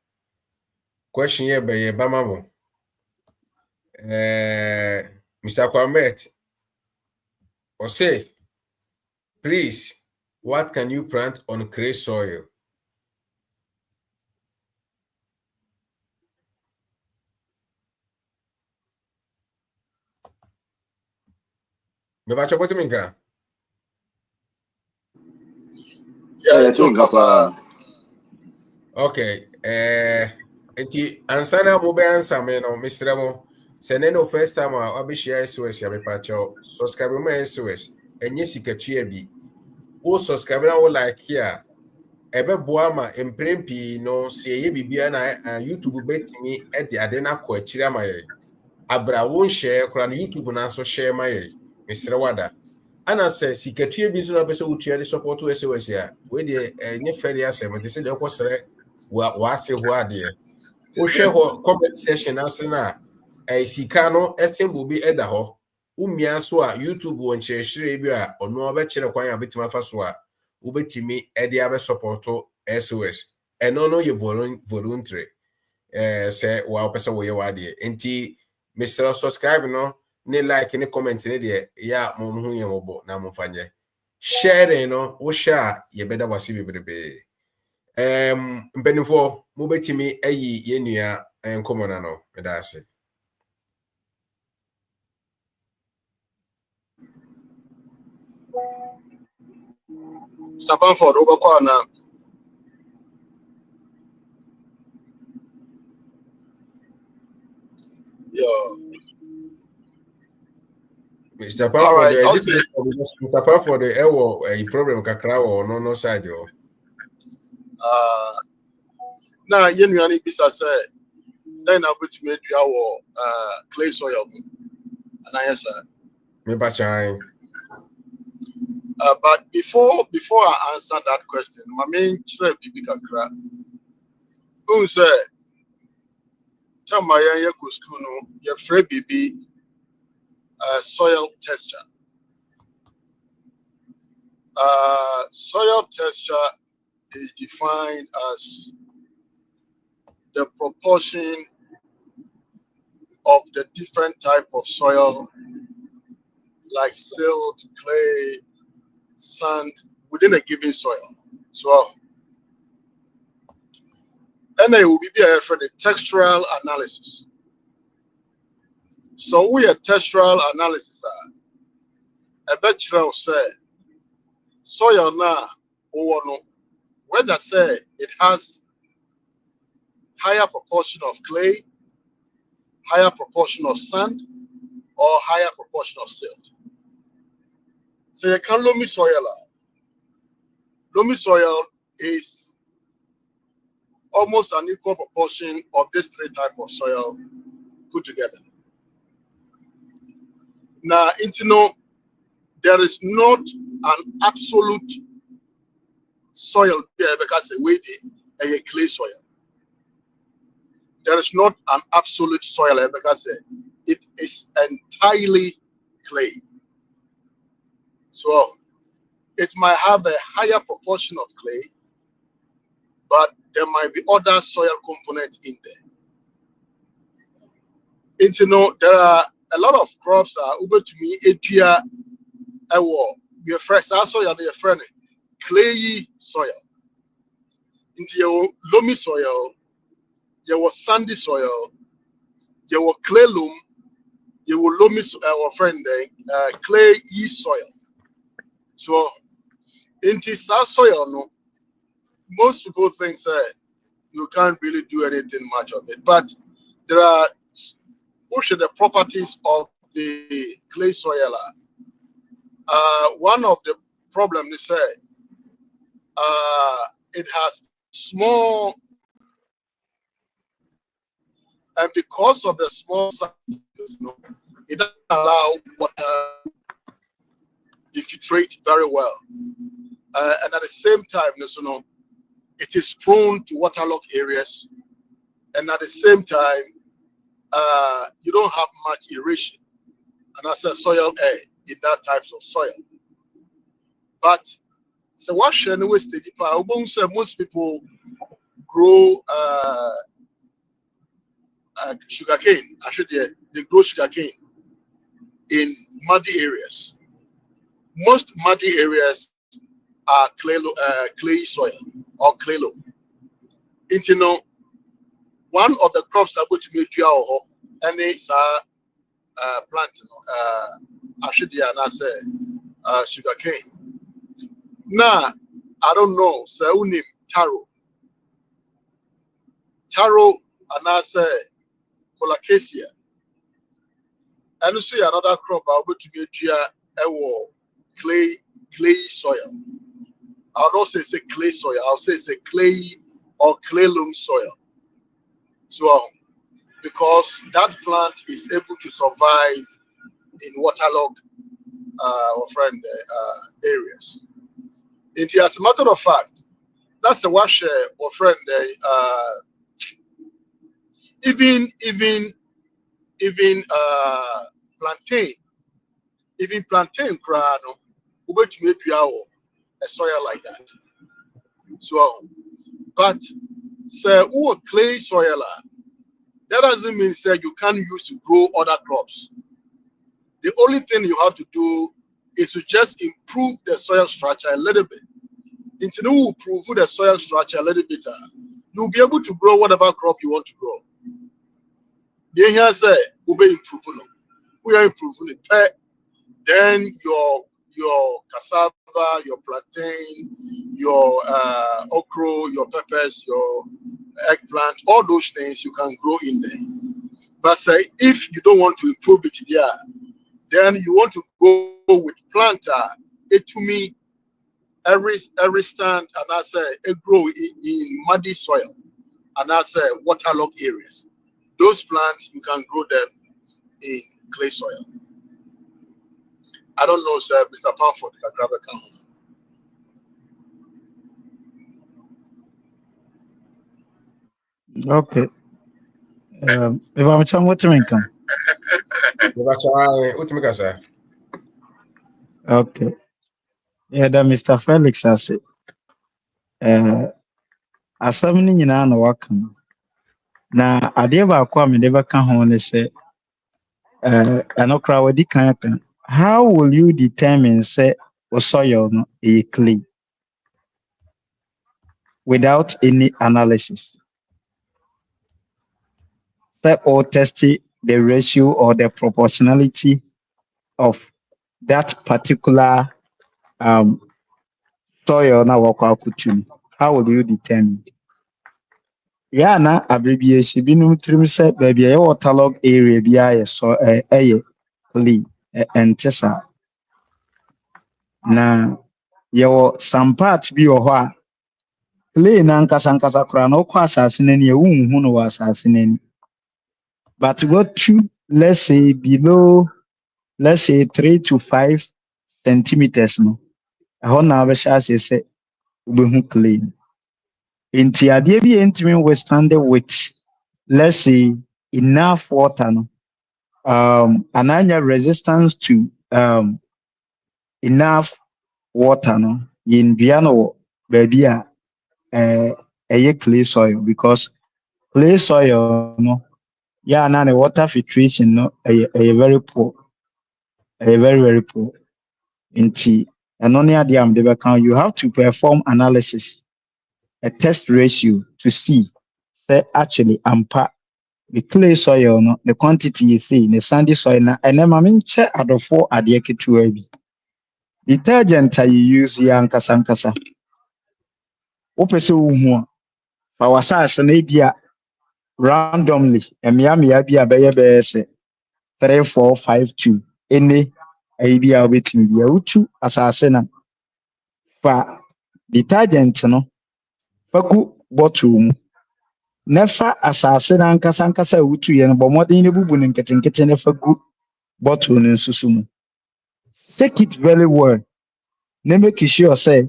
Question here by Bamamo. Mr. Kwamet, or say, please, what can you plant on clay soil? Mebacho what minka? Yeah, it's okay. Okay. Ansana mo be answer me no Mr. Mo. Sene no first time I be share SOS ya mepacho. Subscribe mo SOS. Enye sikatua bi. Wo subscribe na wo like here. Ebe boa ma emprempi no se ye bibia na YouTube betimi e de ade na ko akira ma ye. Abra won share kura no YouTube na so share ma ye. Mr. Wada. Ana se sikatua bi so na pese utua de support SOS ya. We de enye fere asem de se de ko sere wa se ho ade. O hwe ho comment section asena sika no symbol bi eda ho. Umia so a YouTube won kyerehwere bi a ono obekere kwan a betima fa so a ubetimi ede abe support SOS. Eno no ye voluntary. say wa person we wade enti Mr. subscribe no ne like ne comment ne de ya mo hu ye mobo na mo fanye share no wo share ye beda wase bebrebe mpanimfo mo betimi ayi ye nua enkomo na no meda ase Stapanford over corner. Yeah. Mr. All right. Pamford, this Okay. is Mr. Pamford, a problem kakra or no side yo. Now you know any business then I'm going to make you our clay soil. And I answer. Me bachai. But before I answer that question, my main trip be kakra. Who say Chama ya go school no your free baby soil texture. Soil texture is defined as the proportion of the different type of soil like silt, clay, sand within a given soil. So and it will be there for the textural analysis. So we a textural analysis a bachelor say soil now or no whether say it has higher proportion of clay, higher proportion of sand, or higher proportion of silt. So you can loamy soil. Loamy soil is almost an equal proportion of these three types of soil put together. Now, there is not an absolute soil there because a clay soil. There is not an absolute soil because it is entirely clay. So it might have a higher proportion of clay, but there might be other soil components in there. There are a lot of crops over to me area your fresh soil your friend clayey soil. Into your loamy soil, your sandy soil, your clay loam, your loamy friend clayey soil. So into soil no, most people think you can't really do anything much of it, but there are the properties of the clay soil. One of the problems they say it has small, and because of the small size, it doesn't allow water infiltrate very well, and at the same time, it is prone to waterlogged areas, and at the same time, you don't have much aeration, and that's a soil air in that types of soil. But so what most people grow sugarcane. Actually, they grow sugarcane in muddy areas. Most muddy areas are clay soil or clay loam. One of the crops are going to make you and it's plant. Actually, and I say sugarcane. Now, I don't know. So, name taro. Taro, and I say colacacia. And see another crop I'll go to make you clay soil. I'll not say it's a clay soil, I'll say it's a clay or clay loam soil. So because that plant is able to survive in waterlogged areas. As a matter of fact, that's the wash or friend even plantain, crano, over to make you a soil like that. So but say clay soil That doesn't mean say you can't use to grow other crops. The only thing you have to do is to just improve the soil structure a little bit. Until you improve the soil structure a little bit, you'll be able to grow whatever crop you want to grow. Then here say we be improving. We are improving it. Then your cassava, your plantain, your okra, your peppers, your eggplant, all those things you can grow in there. But say if you don't want to improve it there, then you want to go with planter. It to me every stand and I say it grow in muddy soil and I say waterlogged areas. Those plants you can grow them in clay soil. I don't know, sir, Mr. Pamford, can grab a can. Okay. If I'm trying what to income. Okay. Yeah, that Mr. Felix has it. Asɛm no nyinaa na waka no. Na adeɛ baako a mede bɛka ho ne sɛ, ɛno koraa wadi kan aka. How will you determine say wo soil no ɛyɛ clay without any analysis? Say or test the ratio or the proportionality of that particular soil na wakɔ akutu no. How will you determine? Yeah, na abbreviation binom tirim sɛ baabi a ɛyɛ waterlog area biara yɛ so ɛyɛ clay ɛnte saa. Na yɛwɔ some part bi wɔ hɔ a clay nankasa koraa na wokɔ asase n'ani a wonhu no wɔ asase n'ani. But go to let's say below 3 to 5 centimeters no, ɛhɔ na wobɛhyɛ ase sɛ wobɛhu clay no. Nti adeɛ bi a ɛntumi withstand with let's say enough water no, ananya resistance to enough water no, yɛndua no wɔ baabi a ɛyɛ clay soil because clay soil no, yeah, na the water filtration no ɛyɛ very poor. Ɛyɛ very, very poor. Nti ɛno ne adeɛ a mede bɛka, you have to perform analysis, a test ratio to see say actually ampa the clay soil no, the quantity you see, the sandy soil na ɛnɛ ma menkyɛ adɔfoɔ adeɛ ketewa bi. Detergent a you use yɛ ankasa wopɛ sɛ wohu a fa w'asase no bi a randomly mmea bi a bɛyɛ sɛ 3, 4, 5, 2 ɛne ayi bi a wobɛtumi bi a wotu asase na fa detergent no fa gu bottle mu na fa asase no ankasa a wotuyɛ no bɔ mmɔden no bubu no nketenkete na fa gu bottle no nsusu mu. Take it very well na make sure sɛ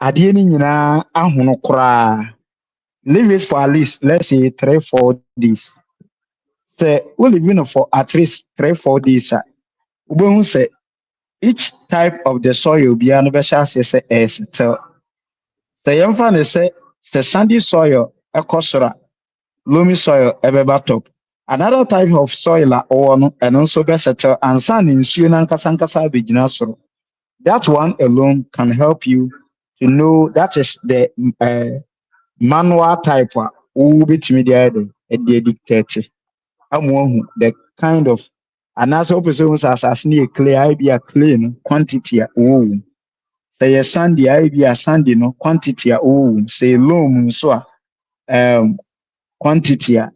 adeɛ no nyinaa ahono koraa. Leave it for at least let's say 3, 4 days. Sɛ wo leave no for at least 3, 4 days a wobɛhu sɛ each type of the soil biara no bɛhyɛ aseɛ sɛ ɛɛsettle. Sɛ yɛmfa ne sɛ sandy soil ɛkɔ soro a loamy soil ɛbɛba top. Another type of soil a ɔwɔ no ɛno nso bɛsettle ansa ne nsuo no ankasa abɛgyina soro. That one alone can help you to know that is the manual type a wobɛtumi de ayɛ de dictate ama wahu the kind of anaasɛ wopɛ sɛ wohu sɛ asase no yɛ clay ayɛ bi a clay no quantity a ɔwɔ wɔ mu. Sɛ yɛ sandy ayɛ bi a sandy no quantity a ɔwɔ wɔ mu. Sɛ loam nso a quantity a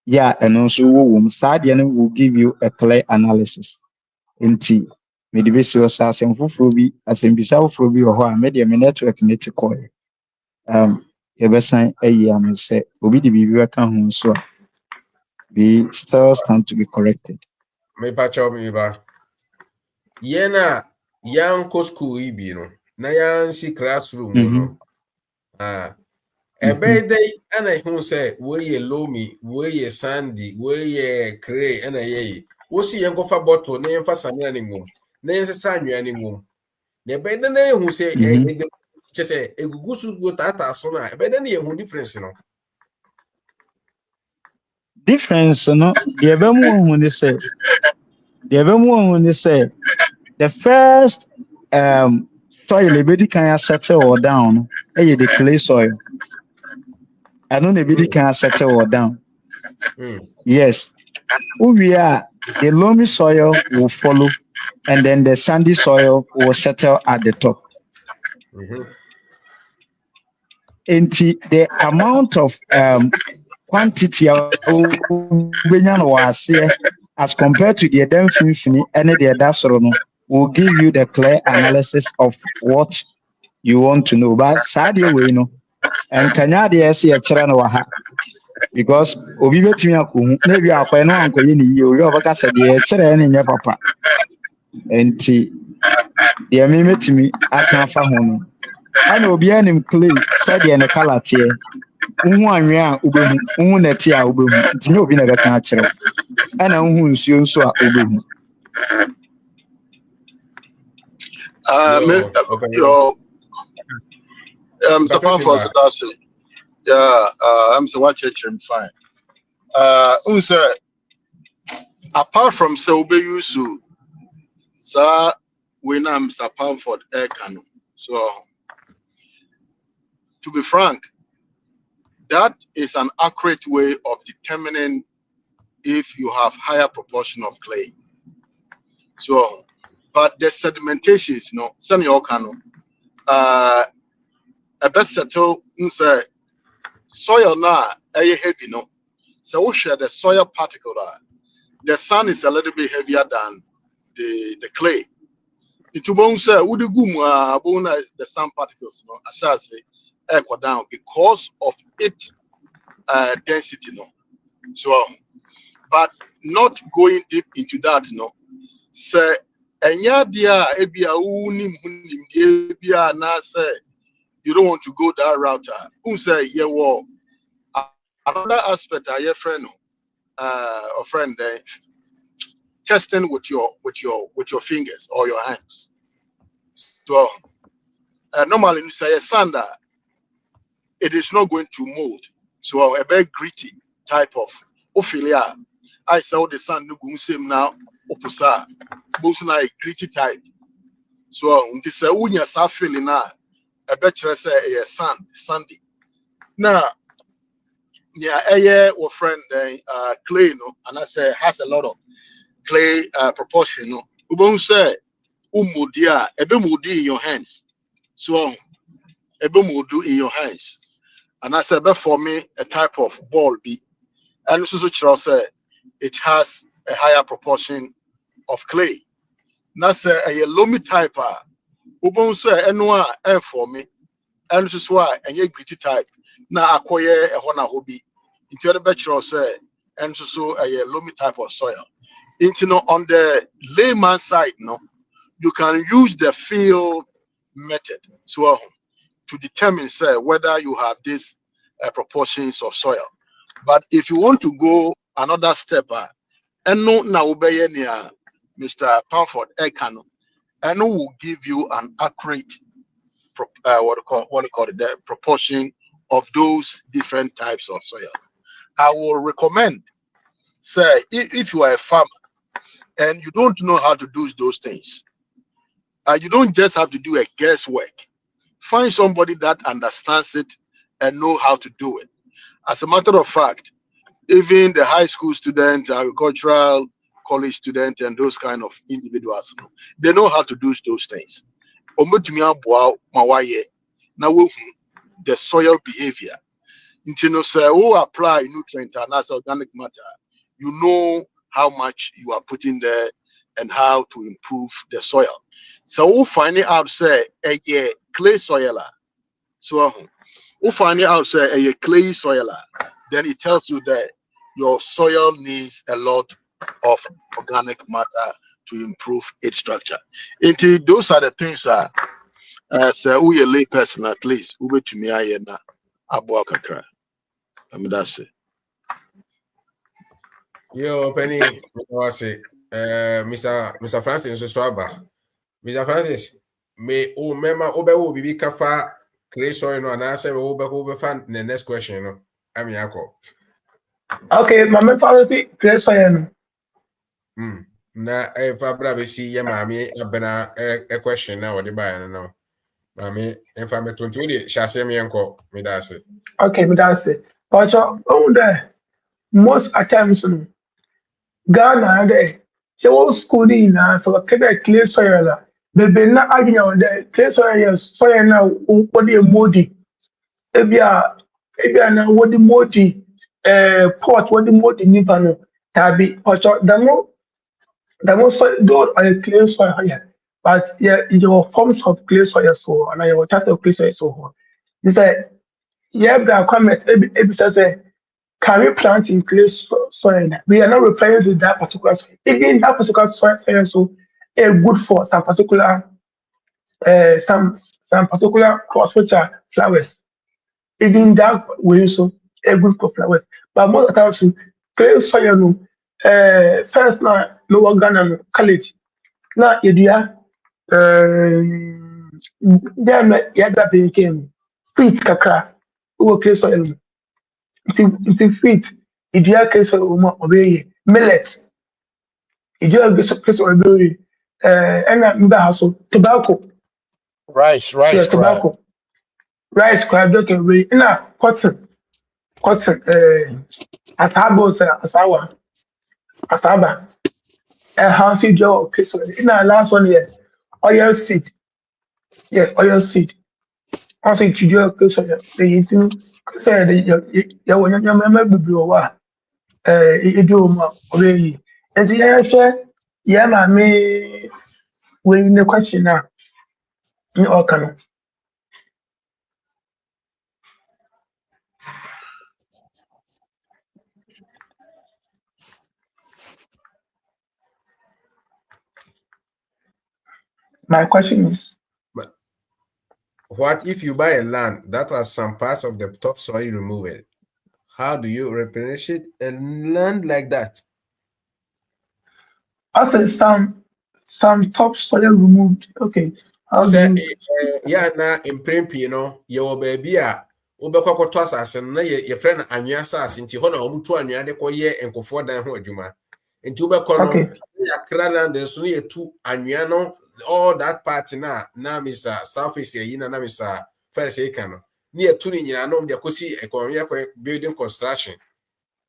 yeah ɛno nso wɔ wɔ mu. Saa deɛ no will give you a clear analysis. Nti mede bɛsi hɔ sɛ asɛmbisa foforɔ bi wɔ hɔ a medeɛ me network ne te kɔɛ. Yɛbɛsan ayi ano sɛ obi de biribi bɛka ho nso a we still stand to be corrected. Me ba. Yena yanko school ibi no. Na yansi classroom no. Ebede ana hu say we ye loamy, we ye sandy, we ye clay ana ye. Wo si yenkofa bottle na yemfa samina ne ngum. Na yense sanwea ne ngum. Na ebede na hu say chese egugu su go tata so na ebede na ye hu difference no. difference no the say the first soil ebedi kan settle down the clay soil. I know ebedi kan settle down. Yes. The loamy soil will follow, and then the sandy soil will settle at the top. And the amount of quantity as compared to the Eden Finfini and the Dasrono will give you the clear analysis of what you want to know. But sadly, we know, and Kanyadi see a Chiranawaha. Because obi betumi akɔhu na ebi akɔyɛ no ankɔyɛ ne yie obi ɔbɛka sɛ deɛ ɛkyerɛ ne nyɛ papa nti deɛ me metumi aka afa ho no ɛna obiara nim clay sɛdeɛ ne colour teɛ wohu anwea a wobɛhu wohu nɛte a wobɛhu nti nyɛ obi na ɛbɛka akyerɛ ɛna wohu nsuo nso a wobɛhu. Mr. Pamphos, that's it. Yeah, I'm so watch it fine. Apart from so be used to sir when I'm Mr. Pamphord air canon. So to be frank, that is an accurate way of determining if you have higher proportion of clay. So, but the sedimentation is no send your canon. A best settle soil now heavy no. So we share the soil particle. The sand is a little bit heavier than the clay. It won't say would the sand particles no I shall say echo down because of its density no. So but not going deep into that no. Say enya dia ebia unim ebia na say you don't want to go that route. Who say another aspect of your friend a friend there testing with your fingers or your hands. So normally you say a sander, it is not going to mold. So a very gritty type of ophelia. I saw the sand no same now opusa. Both na a gritty type. So this is a unya feeling now. A better say a sandy. Now yeah, or friend clay no, and I say has a lot of clay proportion no. Ubon say umudia ebe mudi in your hands. So ebe mudu in your hands. And I said for me a type of ball be. And this is what say it has a higher proportion of clay. Now say a loamy type ubon say enwa for me. And this is why a gritty type. Now acquire a hona hobby. Into the bachelor say and so a loamy type of soil. Into no on the layman side, no, you can use the field method to determine say whether you have these proportions of soil. But if you want to go another step, and no now obey near Mr. Pamphord Ekano, and no will give you an accurate what you call it, the proportion of those different types of soil. I will recommend, say, if you are a farmer and you don't know how to do those things, you don't just have to do a guesswork. Find somebody that understands it and know how to do it. As a matter of fact, even the high school student, agricultural college student, and those kind of individuals, they know how to do those things. Now, the soil behavior. Until say, apply nutrient and as organic matter, you know how much you are putting there and how to improve the soil. So we'll find it out, say, a clay soil. So we'll find it out, say, a clay soil. Then it tells you that your soil needs a lot of organic matter to improve its structure. Indeed, those are the things that as we a lay person at least, ube to me ayena abua kakra. I mean that's it. Yo, Penny, Mr. Francis Swaba. Mr. Francis, me o mema obe wo bibi kafa clay soil no and answer obe fan the next question no. Ami ako. Okay, my mentality clay soil. Na fa bra be si ye maame abena a question na wode ba ya no. Maame fa me tonto de hyase me enko me da ase. Okay, but that's it. But there most at times Ghana there. So school na so kebe clay soil la. Bebe na agnya on there clay soil na what the modi. Ebia na what the modi pot what the modi nipa no. Tabi but the most though I clay soil here. But yeah, your forms of clay soil so and your type of clay soil so. It's like yeah, the comment ebi say can we plant in clay soil? We are not replying to that particular soil. Even that particular soil so good for some particular crops which are flowers. Even that way so good for flowers. But most of the time so clay soil no first na no Ghana no college. Na yɛdua dɛn na yɛada pinkin mu feet kakra wowɔ clay soil mu nti feet ìdua clay soil wɔ mu a ɔbɛyɛ millet ìdua clay soil ɔbɛyɛ ɛna mbɛ ha so tobacco Rice cry. tobacco rice koraa dɔkɛ ɔbɛyɛ ɛna cotton asaabo sɛ asaaba ɛha nso ìdua wɔ clay soil ɛna last one yɛ oil seed yes oil seed. Also ìtìjú pé sọ̀rọ̀ èyí tí sọ̀rọ̀ yẹ̀wò nyàmá bebree wọ̀ hɔ a edu wɔ mu a ɔbɛyɛ nti yɛhwɛ yɛn maame wei ne question a ne ɔka no. My question is But what if you buy a land that has some parts of the topsoil removed? How do you replenish it and land like that? after some topsoil removed okay how do Say you ya na imprempi no ye wo ba bi a wo be kwakoto asase no na ye friend anwea asase nti ho na omutu anwea de koye enkofo dan ho adwuma nti wo be kono okay ya kra land so no ye tu anwea no all that part na Mr. Surface yi na Mr. First Acre no ni ye tu ni nyina no de kosi ekonwe ko building construction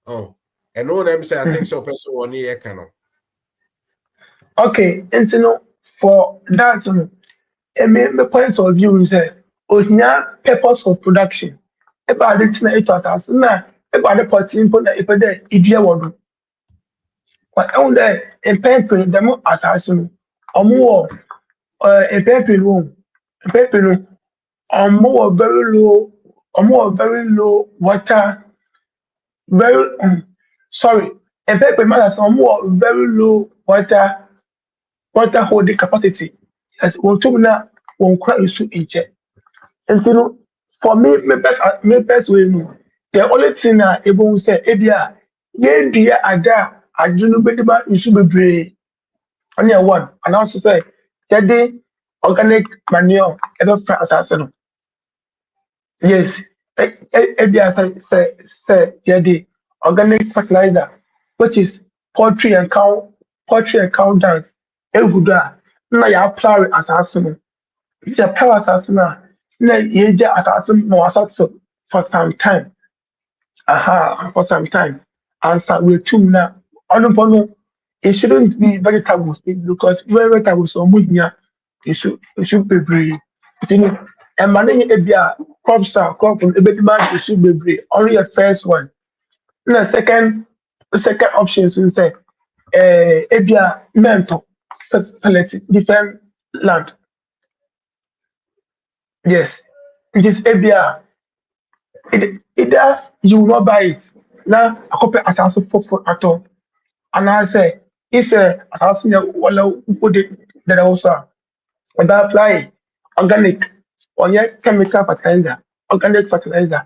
oh and no na say I think so person won ye ka no okay nti no for that no my point of view is ohia purpose of production ebe ade tena etu asase na ebe ade pɔtee mpo na epɛ dɛ edua wɔ do. Ɛhu dɛ mpɛn pii dɛm asase no ɔmo wɔ mpɛn pii no wɔm mpɛn pii no ɔmo wɔ very low water very sorry mpɛn pii no asase ɔmo wɔ very low water holding capacity as wɔn tum na wɔn kora nsu nkyɛn nti no for me me best way no the only thing na ebohu sɛ ebi a yɛn dua ada a ade no bɛdi ma nsu bebree. Ɔne ɛwɔ and also sɛ yɛde organic manure ɛbɛfa asase no yes ebi a sɛ yɛde organic fertilizer which is poultry and cow dung egu do a na yɛaplow asase no nti yɛplow asase no a na yɛgya asase no ma wasatew for some time for some time ansa wetum na ɔno mpo no it shouldn't be vegetables because vegetables ɔmo hia nsu bebree nti no ɛma ne yɛ ebi a crop no ebedi ma nsu bebree ɔno yɛ first one na second option so sɛ ebi a mɛnto select different land yes it is ebi a either you will not buy it na akɔpɛ asase foforɔ atɔ anaasɛ if asase yɛ wɔlɛ wode dada wɔ so a ɔbɛ apply organic ɔnyɛ chemical fertilizer organic fertilizer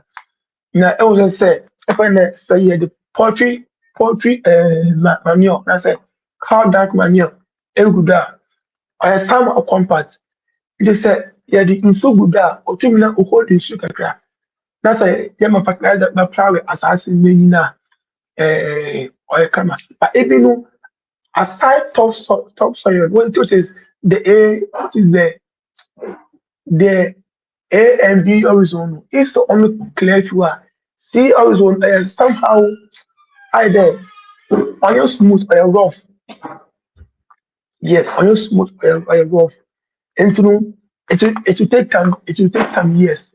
na ɛwɔ sɛ ɛfɛ nɛ sɛ yɛde poultry manure na sɛ cow dung manure egu do a ɔyɛ some compact nti sɛ yɛde nsuo gu do a otumi na ohold nsuo kakra na sɛ yɛma fertilizer bɛplow asase no n'ani na oil kama. But even no, aside topsoil, which is the A, which is the A and B horizontal, it's only clear to her. C horizontal somehow either on your smooth or rough. Yes, on your smooth or rough. And you know, it will take time. It will take some years.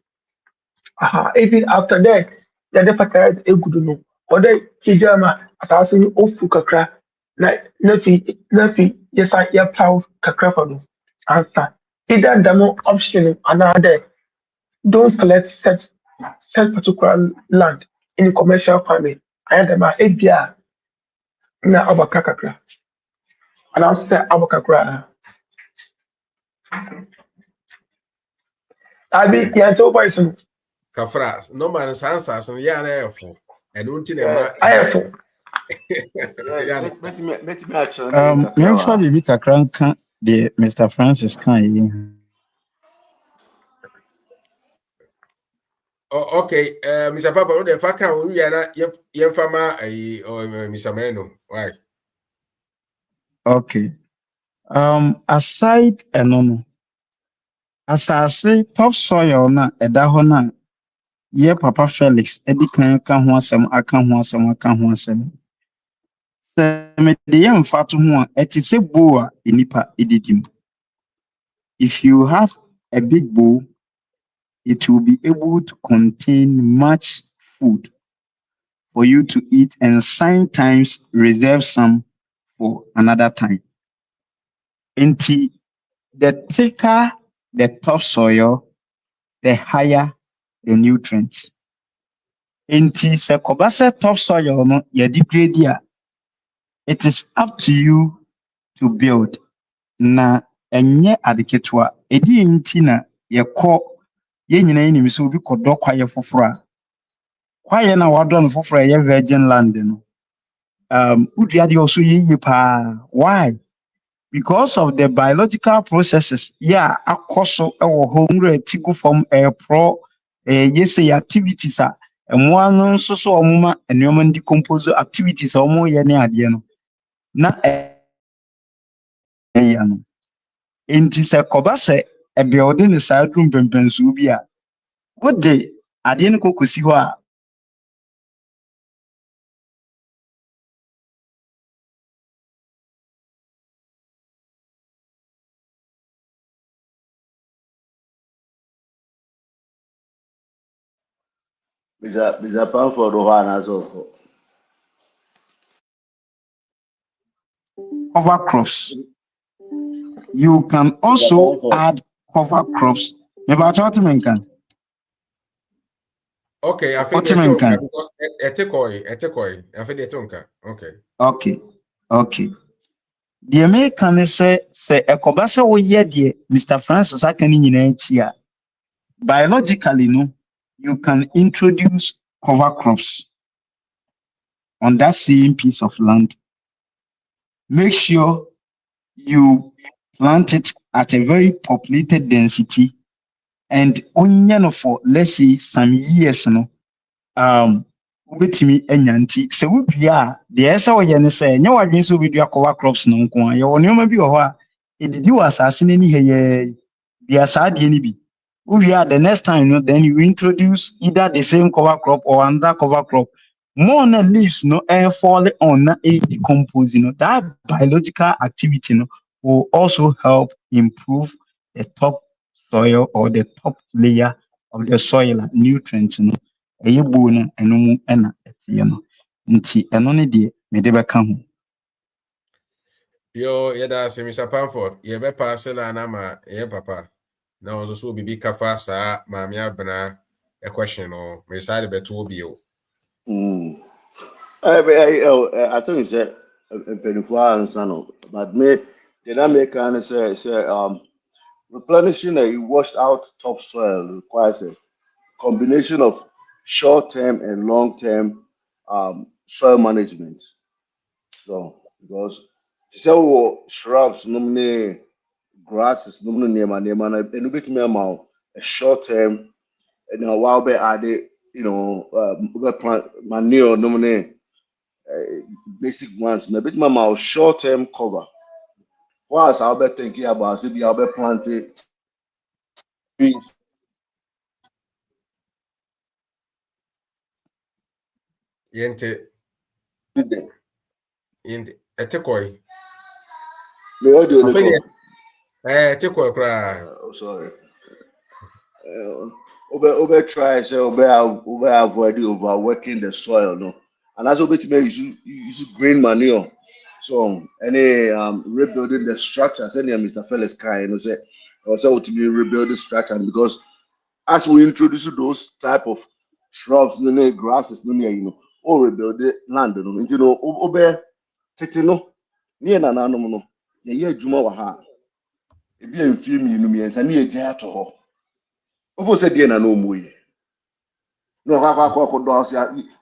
Even after that, the fertilizer is good no. Other hijama assassin ofu kakra na nafi yes I ya plow kakra for no answer. Either demo option another don't select set particular land in commercial farming. And them are ebia na abaka kakra. And I'll say abaka kakra. I be yeah so boys no. Kafra, no man sans and ya airful. And until a Yeah, ma I have yeah, yana. let me actually make a Memfa clear. biribi kakra nka deɛ Mr. Francis kan yi ho. Oh, okay. Mr. Papa, what the fuck can we are yemfama Mr. Meno? Why? Okay. Aside ɛno no, asase topsoil na ɛda hɔ na yɛ Papa Felix edi kan ka ho asɛm aka ho asɛm. Sɛ mede yɛ mfa to ho a, ɛte sɛ bowl a nipa edidi mu. If you have a big bowl, it will be able to contain much food for you to eat and sometimes reserve some for another time. Nti, the thicker the topsoil, the higher the nutrients. Nti, sɛ kɔba sɛ topsoil no yɛde grade a, it is up to you to build. Na ɛnyɛ ade ketewa. Ɛdi nti na yɛn nyinaa nim sɛ obi kɔdɔ kwaeɛ foforɔ a, kwaeɛ na wadɔ no foforɔ a ɛyɛ virgin land no, wodua deɛ ɔso yɛ yie paa. Why? Because of the biological processes yeah akɔ so wɔ hɔ nwura ti gu fam ɛreporɔ yɛsɛ activities a mmoa no nso so wɔn ma nneɛma no decompose activities a wɔreyɛ ne adeɛ no na ɛyɛ no nti sɛ kɔba sɛ ɛbɛɔde ne saa duru mpɛmpɛnsuo bi a wode adeɛ no kɔkɔsi hɔ a Mr. Pamford Ohan as well. cover crops. You can Mr. also Pamford. add cover crops. Mebaatwa wote me nka? Okay, I think Wote they me took nka? because etekoi. I think they took. Okay. Okay. Deɛ meka ne sɛ ɛkɔba sɛ woyɛ deɛ Mr. Francis aka ne nyinaa akyi a, biologically no, you can introduce cover crops on that same piece of land. Make sure you plant it at a very populated density and onyɛ no for let's say some years no. Wobɛtumi anya nti sɛ wodua a deɛ ɛsɛ sɛ woyɛ ne sɛ ɛnyɛ w'adwene sɛ wobɛdua cover crops no nko a yɛwɔ nneɛma bi wɔ hɔ a ɛdidi wɔ asase no ani hɛyɛɛ dua saa adeɛ no bi wowie a the next time no then you introduce either the same cover crop or another cover crop more na leaves no fall on na decompose no that biological activity no will also help improve the top soil or the top layer of the soil nutrients no ɛyɛ bowl no ɛno mu ɛna ɛteɛ no nti ɛno ne deɛ mede bɛka ho. Yo, yada se Mr. Pamford. Ye be pass na na ma ye papa. Na also so bibi kafa sa ma me abena a question no. Me side be to obi o. I think it's a penifua answer, no. But me, the American say replenishing a washed out topsoil requires a combination of short-term and long-term soil management. So because so shrubs, normally grasses, normally near my name, and a little bit more a short-term and a while back added, plant manure, normally basic ones. Na bit mama short term cover. Whilst I'll be thinking about say I'll be planting trees. Yente, Today. yente. Etekoi. The audio no Afeni, call. etekoi kra. Sorry. Over try say over avoid overworking the soil, no. And that's what use green manure. So any rebuilding the structures, any Mr. Felix kind, say also to be rebuild the structure because as we introduce those type of shrubs, grasses, or rebuild the land, over no, near na no, ye juma wa ha, ebi emfie mmienu mmiɛnsa ne yɛgya ato hɔ. Wofo sɛ deɛ na na ɔmu yɛ. Na ɔkɔ dɔ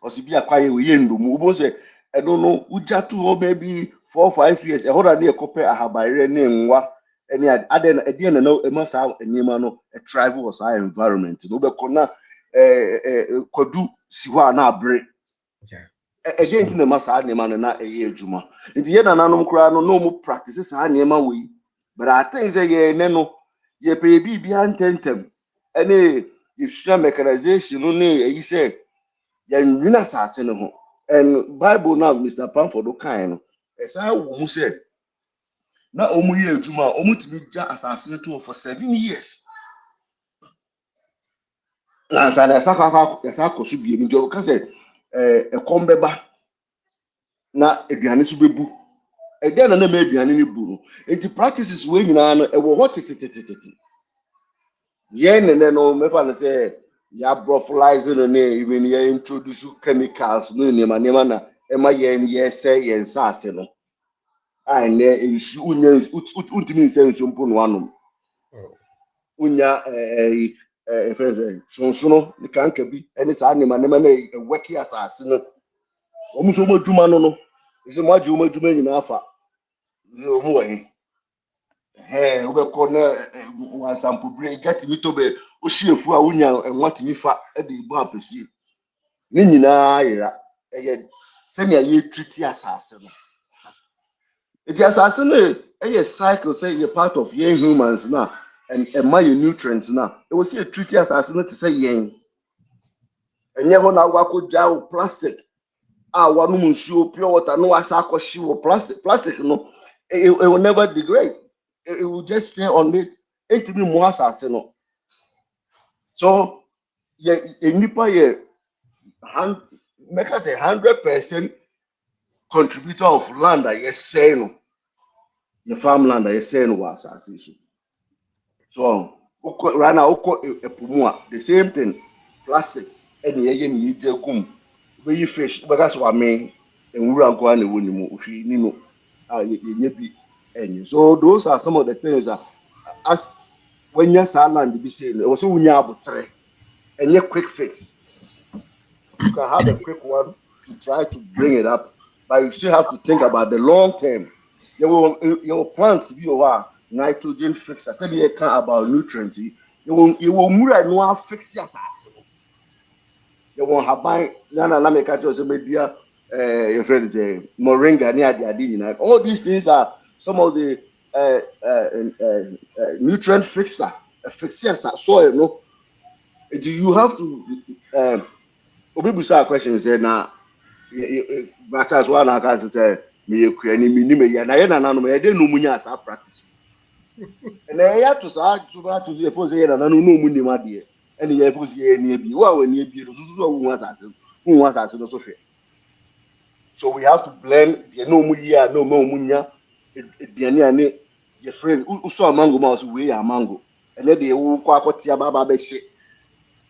ɔsi bi akwa yɛ oyɛ ndomu. Wofo sɛ ɛno no wogya to hɔ maybe 4-5 years. Ɛhɔ na ne yɛkɔpɛ ahabayerɛ ne nwa ɛne adɛ na ɛdeɛ na ɛma saa nneɛma no thrive wɔ saa environment. Na wobɛkɔ na kwadu si hɔ a na abere. Ɛdeɛ nti na ɛma saa nneɛma no na ɛyɛ adwuma. Nti yɛ nananom koraa no na ɔmu practice saa nneɛma wɔ yi. But I think sɛ yɛn ne no yɛpɛ biribi ntɛntɛm ɛne yɛsua mechanization no ne ɛyi sɛ yɛnwene asase no ho. And Bible now Mr. Pamford kind no ɛsan wɔ mu sɛ na ɔmu yɛ adwuma a ɔmu tumi gya asase no to for 7 years. Na nsa na yɛsa akɔ so bie mu nti ɔka sɛ ɛkɔm bɛba na aduane so bɛbu. Ɛdeɛ na ma aduane no bu no. Nti practices wei nyinaa no ɛwɔ hɔ tetetetete. Yɛn nene no mefa no sɛ yɛabrɔfolize no ne even introduce chemicals no nneɛma na ɛma yɛn yɛsɛ yɛn saase no a ɛnɛ nsu wontumi nsɛ nsu mpo no anom wonya ɛfɛ sɛ sonsono ne kanka bi ɛne saa nneɛma na ɛwɛke asase no wɔn nso wɔn adwuma no nso wɔn agye wɔn adwuma nyinaa afa wɔn wɔ he. Wobɛkɔ na wansampobere gya tumi tɔ bɛ wohye efu a wonya nwa tumi fa de ebu apɛsie ne nyinaa yera ɛyɛ sɛnea yɛtreat asase no. Eti asase no ɛyɛ cycle sɛ yɛ part of yɛn humans na ɛma yɛ nutrients na ɛwɔ sɛ yɛtreat asase no te sɛ yɛn ɛnyɛ hɔ na wakɔgya wo plastic a wanom nsuo pure water no wahyɛ akɔhye wɔ plastic no it will never degrade. It will just stay on it. Etimi mu asase no. So nipa yɛ make us 100% contributor of land a yɛsɛe no. Your farmland a yɛsɛe no wɔ asase so. So right now ɛpo mu a the same thing plastics ɛna yɛyɛ ne yɛgya gum bɛyi fish bɛka so ame nwura nkoa na ɛwɔ ne mu ohwi ni no a yɛnyɛ bi ɛnyɛ. So those are some of the things that as when you say land be saying also when you have and you quick fix. You can have a quick one to try to bring it up, but you still have to think about the long term. Your plants be over nitrogen fix. I said you can't about nutrients. You will no fix your assassin. You won't have buy na make a maybe your friend is a moringa near the adina. All these things are some of the nutrient fixer soil no. Do you have to obibusa question say na matters one I can say me ekua ni minim ya na ye na nanom ye de no munya asa practice and I have to say to say for say na no munim ade and ye for say ni bi wa wani bi so wu asase no so hwe. So we have to blend the no mu yi a no ma munya eduane ane your friend uso amango ma so we ya mango and then they wo kwa akotia baba be hye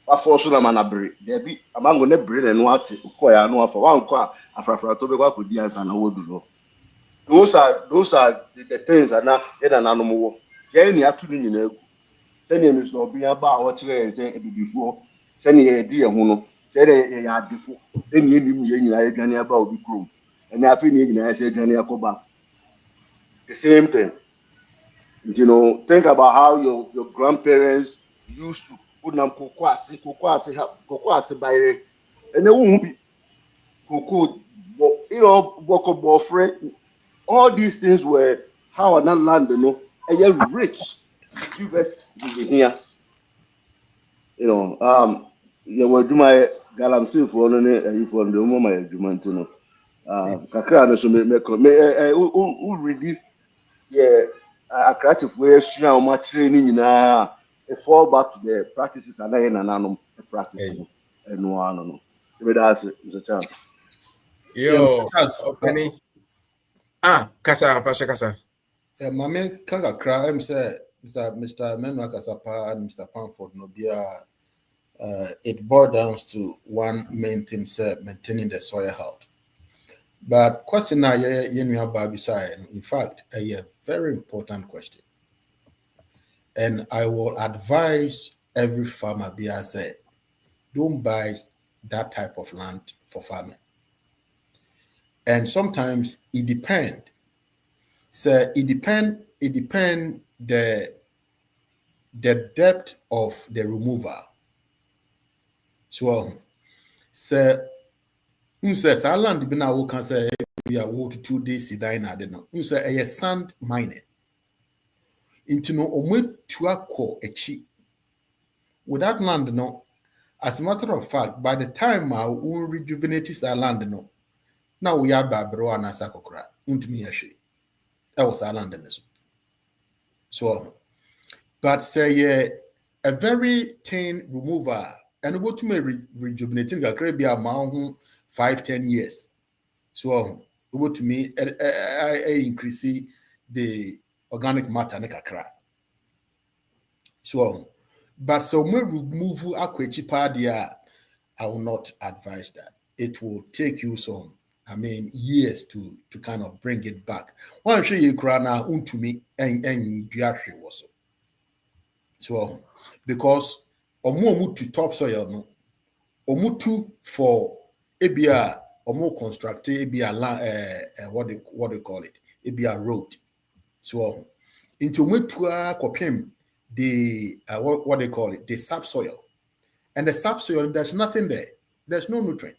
wafo so na manabere there be amango ne bere na no ate ko ya no afa wankọ afrafra to be kwa kodi ansa na woduro. Those are the things na na no mo ye ni atu ni nyina egu se ne mi so obi aba a wo kire se ebibifo se ne ye di ye ho no se ne ye ya adefo eni enim ye nyina aduane aba obi krom eni afi ne nyina se aduane akoba the same thing. You know, think about how your grandparents used to put them cocoa by and they won't be cocoa all these things were how that land, and you're rich. University here, you were do my galamsey for no for the my argument, kakra no so me who ready, yeah, a creative way, much training it fall back to the practices and then an practice, and no. That's it, Mr. Chance. Yo, Penny. Kasa, Pasha Kasa. Mame kanga cry, Mr. Menwa Kasapa and Mr. Pamford no be it boils down to one main thing, sir, maintaining the soil health. But question now, in fact, a very important question. And I will advise every farmer, be I say, don't buy that type of land for farming. And sometimes it depends. So it depend the depth of the removal. So says our land be now can say we are water 2 days in I don't know. Say a sand mining. Into no omu tuako echi. With that land, no, as a matter of fact, by the time our own rejuvenate our land, no, now we are Babro and Asakokra, untumi yashi. That was our land in this. So, but say a very thin remover and what to me rejuvenating a crabby amount 5-10 years. So, what to me increase the organic matter nekakra. So, but so we remove aquachi padia, I will not advise that. It will take you some, years to kind of bring it back. One show you cry now to me and you was so because omu to topsoil no omu for ebia omu construct ebia what they call it ebia road so into metua kopim the what they call it the subsoil, and the subsoil there's nothing there, there's no nutrient.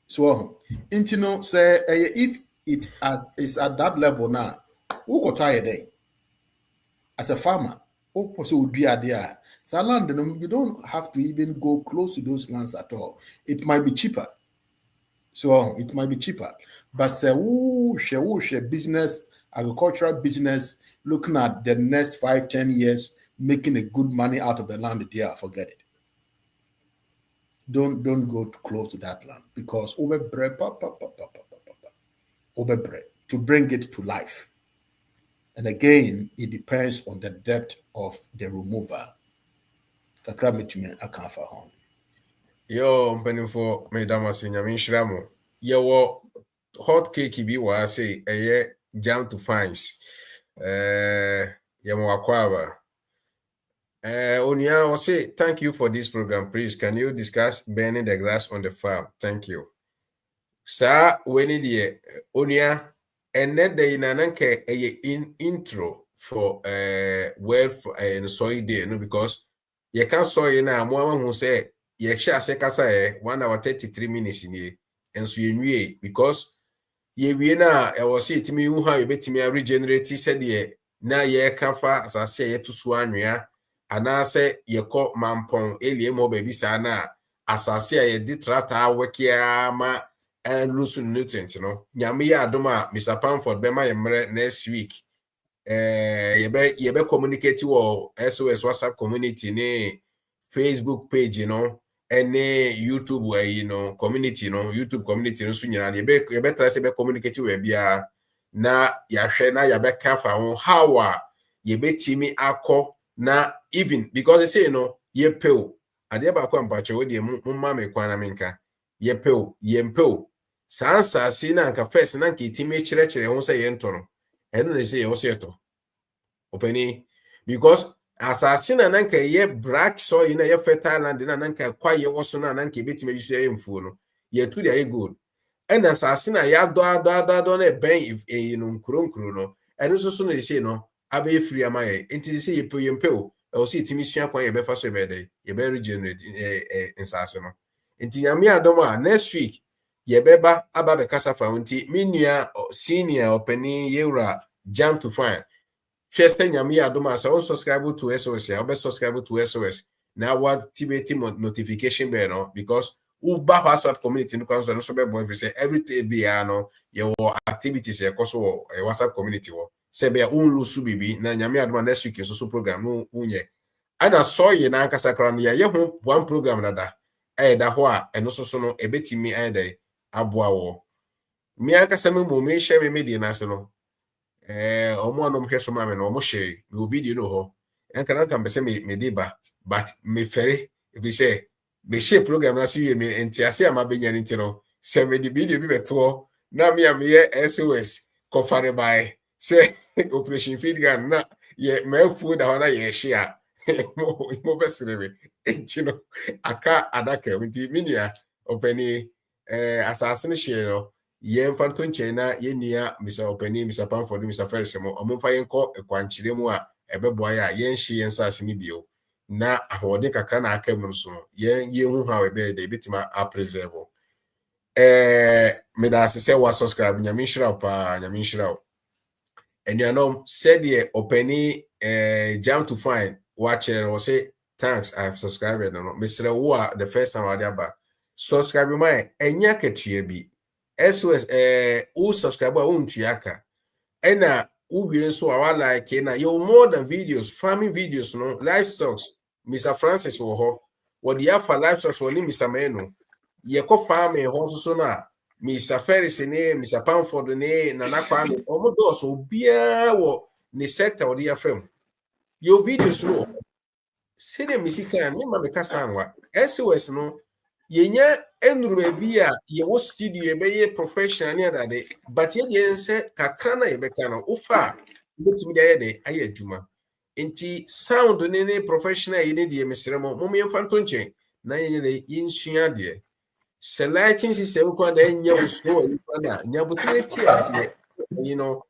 So into no say if it is at that level now, who got tired day as a farmer? Also, land, you don't have to even go close to those lands at all. It might be cheaper. So it might be cheaper. But say, business, agricultural business, looking at the next 5-10 years, making a good money out of the land there, forget it. Don't go too close to that land because over bread to bring it to life. And again, it depends on the depth of the remover. Yo, mpenifo medama sinyami nshiramo. Yo, hot cake bi wa say jam to fines. Yamo akwaba. Onia will say, thank you for this program. Please, can you discuss burning the grass on the farm? Thank you. Sir, when the Onia, and then the inananke in intro for and soy day, no, because you can't soy na mama who say ye sha se kasa 1 hour 33 minutes in here, and so you because ye we na I was say to me who have betimi regenerate said ye na ye kafa asase ye to so anwea ana se ye ko mampon elie mo baby sa na asase ye di trata wekia ma and lose nutrients, nyame ya adoma Mr. Pamford be ma yemre next week ye be communicate wo SOS WhatsApp community ne Facebook page, and YouTube community, YouTube community no so nyina ye be try say be communicate we bia na ya hwe na ya be kafa ho how ye betimi akọ na even because they say ye pew ade ba kwa mpache we de mumma me kwana menka ye pew ye mpew sansa si na nka first na nka itimi chire ho say ye nto no eno ne say ye wo say to openi because asase na nanka ye black soil na ye fertile land na nanka kwa ye woso na nanka betime yusu ye mfuo no ye tu dia ye good and asase na ya do na ben nkuro no eno so no say no abe free amaye enti say ye peo o say timi sua kwa ye be fa so be dey ye be regenerate insase no enti nyame adom a next week yebeba aba be kasa fa nti menua senior opani yewra jam to find first nyame adoma sa on subscribe to SOS ya obe subscribe to SOS na what tibeti notification bell no because uba WhatsApp community no kan so be boy say every day no your activities e koso WhatsApp community wo se be unlusu bibi na nyame adoma next week so program no unye ana so ye na nkasa kra no ye ho one program nada da ho a eno so no ebetimi da aboa wo mi ankasa me share me na se no omo anom hweso ma me no omo share me video no ho enka kan be se me deba but me fere if we say me share program na see me entiase ama benya nti no se me di video bi beto na me am ye SOS kofare by say operation feed gun na ye me fu da na ye share mo besere me enti no aka adaka nti minia opani asase ne share no ye mfanto nche na ye nua Mr. Opani Mr. Pamford Mr. Ferris mo omfa yenko ekwankyire mu a ebeboa ya ye nhye ye nsase ne bio na ahode kakra na aka mu so ye hu ha we be de bitima a preserve me da se wa subscribe nyame nhira pa nyame nhira enuanom said ye Opani jam to find watch or say thanks I have subscribed no Mr. Wo the first time I aba subscribe my enya ketua bi SOS who subscriber untuaka ena uwie so our like na you more than videos farming videos no livestock Mr. Francis wo ho what the afa livestock wo ni Mr. Meno ye ko farming ho so na Mr. Ferris ne Mr. Pamford ne Nana Kwame omo do so bia wo ni sector wo dia fam your videos no sene misika me ma be kasa anwa SOS no yenya enuru bi a ye wo studio be ye professional ne adade but ye de nse kakra na ye be kana ufa betimi de ye aye adwuma enti sound ne professional ye ne de mesremo mo me mfa nto nche na ye de yinsua de selecting system ko na enya wo so yi na nya botire ti a you know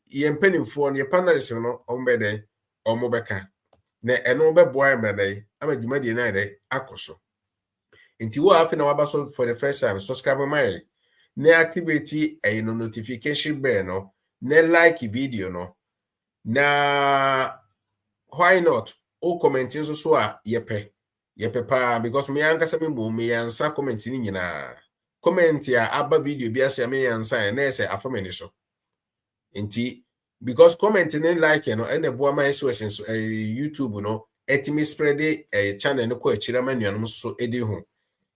ye mpanimfo ne panelists no ombede omobeka na eno beboa emede amadwuma de na de akoso nti wo afi na waba so for the first time subscribe my na activate a notification bell no na like video no na why not o commenting so a yepe pa because me anka se me yansa comment ni nyina comment ya aba video bi ase me yansa na ese afamani so nti because comment ni like no and the boa my SOS YouTube no etimi spread channel no ko akira manuanom so edi ho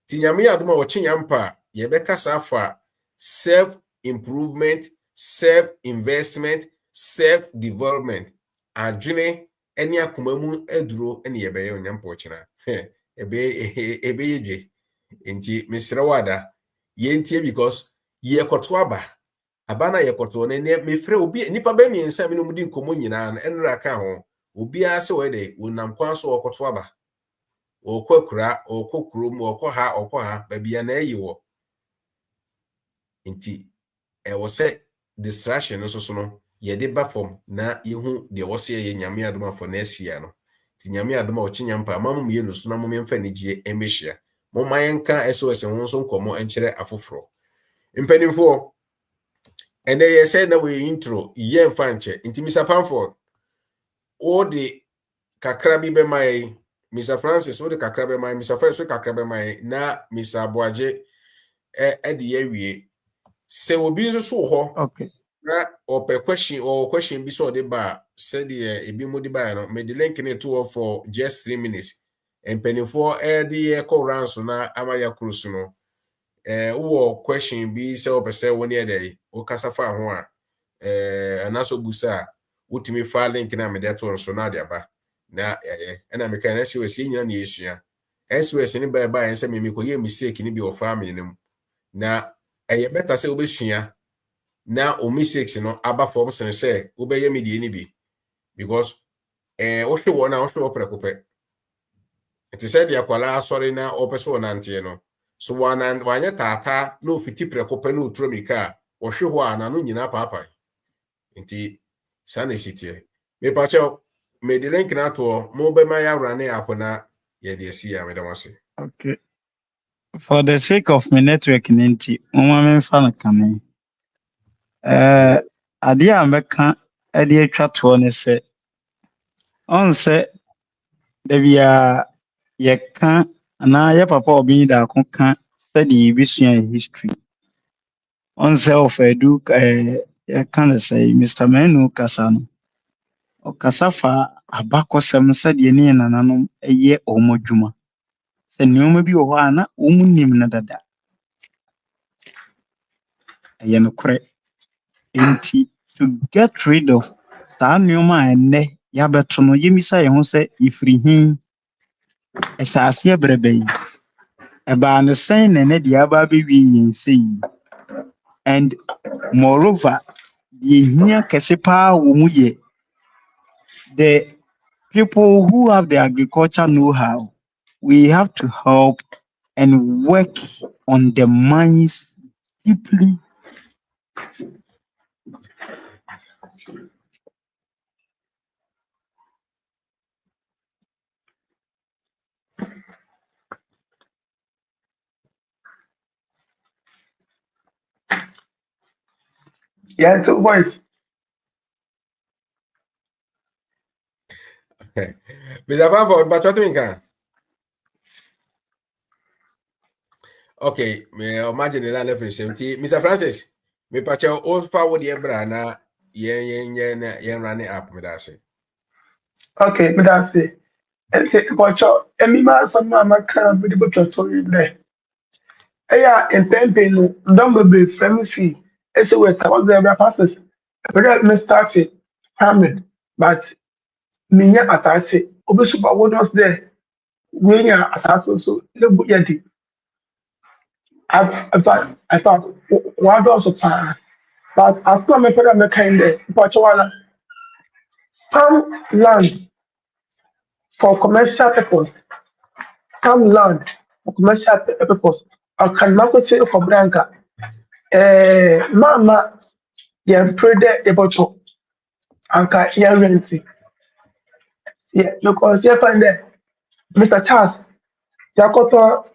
tinyame adoma wo chinyampa ye beka safa self improvement self investment self development adwene eni akomamu aduro eni ye beye onyampa ochina ebe yedwe enti misrewada ye ntie because ye koto aba na ye koto ne mefre obi nipa be mi nsa mi no mudi nkomo nyina na enra ka ho obi ase we de wonam kwan so koto aba okwakura okokrum okha babia na eyiwo nti wo se distraction so no ye de ba form na yehu de wo se ye nyame adoma for na asia no ti nyame adoma o chinyampa mamum ye no so na mom mfa nigie emehia mom mayenka SOS ho so nkomo enkyere afoforo mpanimfo ene ye say na we intro ye mfa nche nti Mr. Pamford o de kakra bi be mai Mr. Francis o de kakra be mai Mr. Francis o kakra be mai na Mr. Aboaje de yawie se obi nso so ho Okay. na ope question bi so de ba said ebi mo de ba no me de link ne to for just 3 minutes empenifo de call rounds na amaya cruise no wo question bi se opese woni e dey o kasa fa ho a anaso busa utimi fa link na me de to so na de aba na na me kan SOS nyina na yesua SOS ni ba ense me ko ye mistake ni bi o family nim na better say obesua na o mistakes no aba form sense obeye media ni bi because o hwe wona o hwe oprekope it said ya kwala asori na opeso nante no so wanya tata no fiti prekope no utromika o hwe ho ana no nyina papa nti sana sitie me pacho me de link na to mo be ma ya rane akona ye de sia me da wase Okay. For the sake of my network ninety, me fan kane. Ade a meka de atwa to ne se on se da bia ye ka na ye papa obi da ko ka study bi sua history. On se of edu ye kan say Mr. Manu kasa no. Ɔkasa fa abakɔsɛm sɛdeɛ ne yɛn nananom yɛ wɔn adwuma. Sɛ nneɛma bi wɔ hɔ a na wɔn nim no dada. Ɛyɛ nokorɛ. Nti to get rid of saa nneɛma a ɛnnɛ yɛabɛto no yɛmmisa yɛn ho sɛ yɛfiri hin. Ɛhyɛ aseɛ brɛbɛ yi. Ɛbaa ne sɛn na ɛnnɛ deɛ aba abɛwie yɛn sɛ yi. And moreover, deɛ ehia kɛse paa wɔ mu yɛ the people who have the agriculture know-how. We have to help and work on the mines deeply. Yeah, so boys. Mr. Pampo, but what do you think? Okay, me imagine the land representative. Mr. Francis, me pacha ospa wo de bra na yen running up me that say. Okay, but that's it. And say, but and me man, some man can be able to tell you there. Yeah, and pimping, don't be friendly fee. It's a waste of the passes. But me started farming, but me yeah, as I say, obviously, but what was there? We are as I so look at it. I thought, what was a plan? But as long as I'm kind of, but you wanna farm land for commercial purpose, farm land for commercial purpose. I can market it for Branca. Mama, yeah, pray there about to anka yeah renting. Yeah, because you find there, Mr. Charles, Jacoto,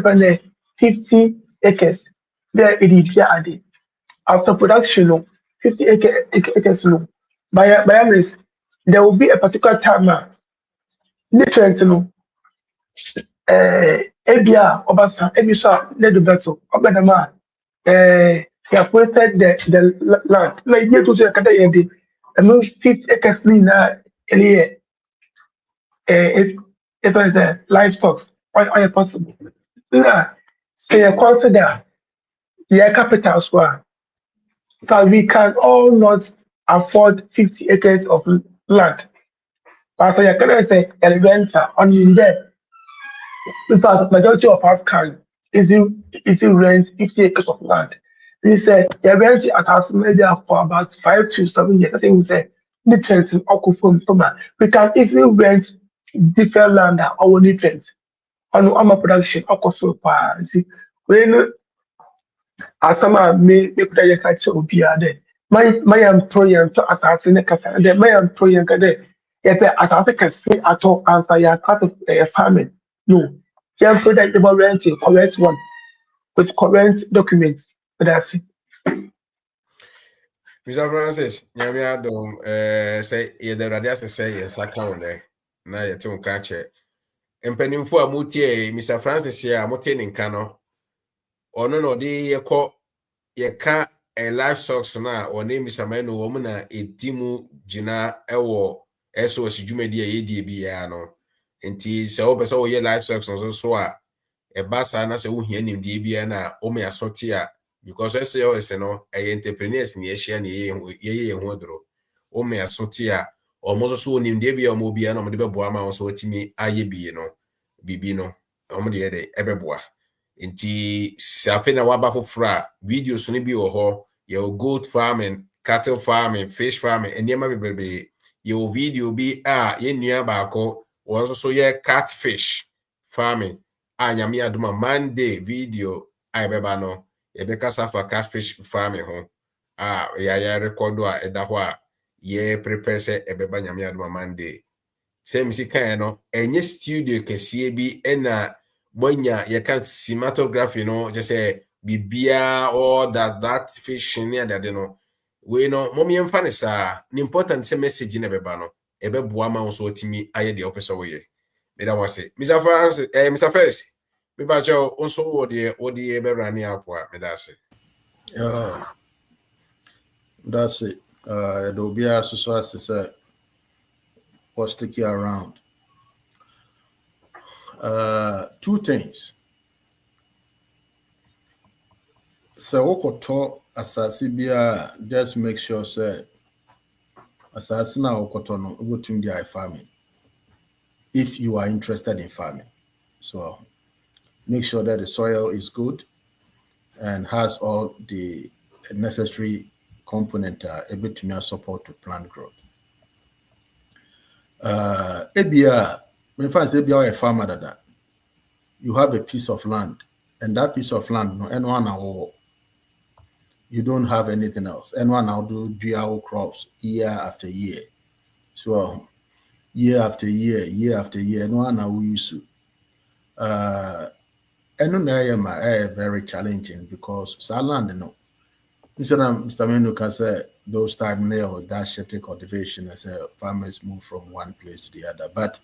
find 50 acres. There it is here at the after production, no, 50 acres, no. By means, there will be a particular time, nutrient, no, ebia obasa ebisa ne do beto obedama he appointed the land like you to say kada yende and no 50 acres na any if is the livestock or possible na say you consider the capital as well so we can all not afford 50 acres of land but so you can say a renter on in there. In fact, majority of us can easily rent 50 acres of land. They said they rent it at us maybe for about 5 to 7 years. I think we say nutrients in farmer. We can easily rent different land that our nutrients on our production so far. See, when as some me put a catch will be there. My employer to assassin a casa, and my employer can there. If I can say at all answer you part of a farming. No, you product about renting correct one with correct documents. But that's it. Mr. Francis, nyame adom say ye the radius say yes account there. Na ye tun ka che. Mpanimfo a mutie Mr. Francis ya mote ne nka no. Ono no de ye ka livestock na one Mr. Manu wo mu na edimu gina ewo SOS dwumadi a yedie bia no. Enti se wo pese wo ye livestock so a eba sa na se wo hia nimdie bia na o me asoti a because SOS no entrepreneurs ni ehia na ye ho adro o me asoti a o mo so nimdie bia o mo bia na mo de beboa ma so atimi aye bi no bibi no o mo de ye de ebeboa nti safe na waba foforo videos no bi wo ho ye goat farming, cattle farming, fish farming eniema beberebe ye video bi ye nua baako wo so ye catfish farming anyame adoma Monday video beba no ye be kasa for catfish farming ho ya record eda ho ye prepare se ebeba nyame adoma Monday same si kan no enye studio kese bi na Bonya you can cinematography no just say bibia or that fiction near that no we no mommy and funny sa the important say message in ebeba no ebe boa ma so otimi aye de opese wo ye me da wase Mr. Francis Mr. Ferris me ba cho onso wo de ebe rani akwa me da say That's it. There'll be a society was sticky around. Two things. So Okoto asasi bia just make sure say asasi na Okoto no go to the farming. If you are interested in farming, so make sure that the soil is good and has all the necessary component able to support to plant growth. Ebia, when fans ebia a farmer that you have a piece of land, and that piece of land no anyone you don't have anything else. Anyone now do dual crops year after year. So year after year after year, no one now use to. And very challenging because Saland no. Instead of Mr. Menu can say those time or that shifting cultivation as farmers move from one place to the other. But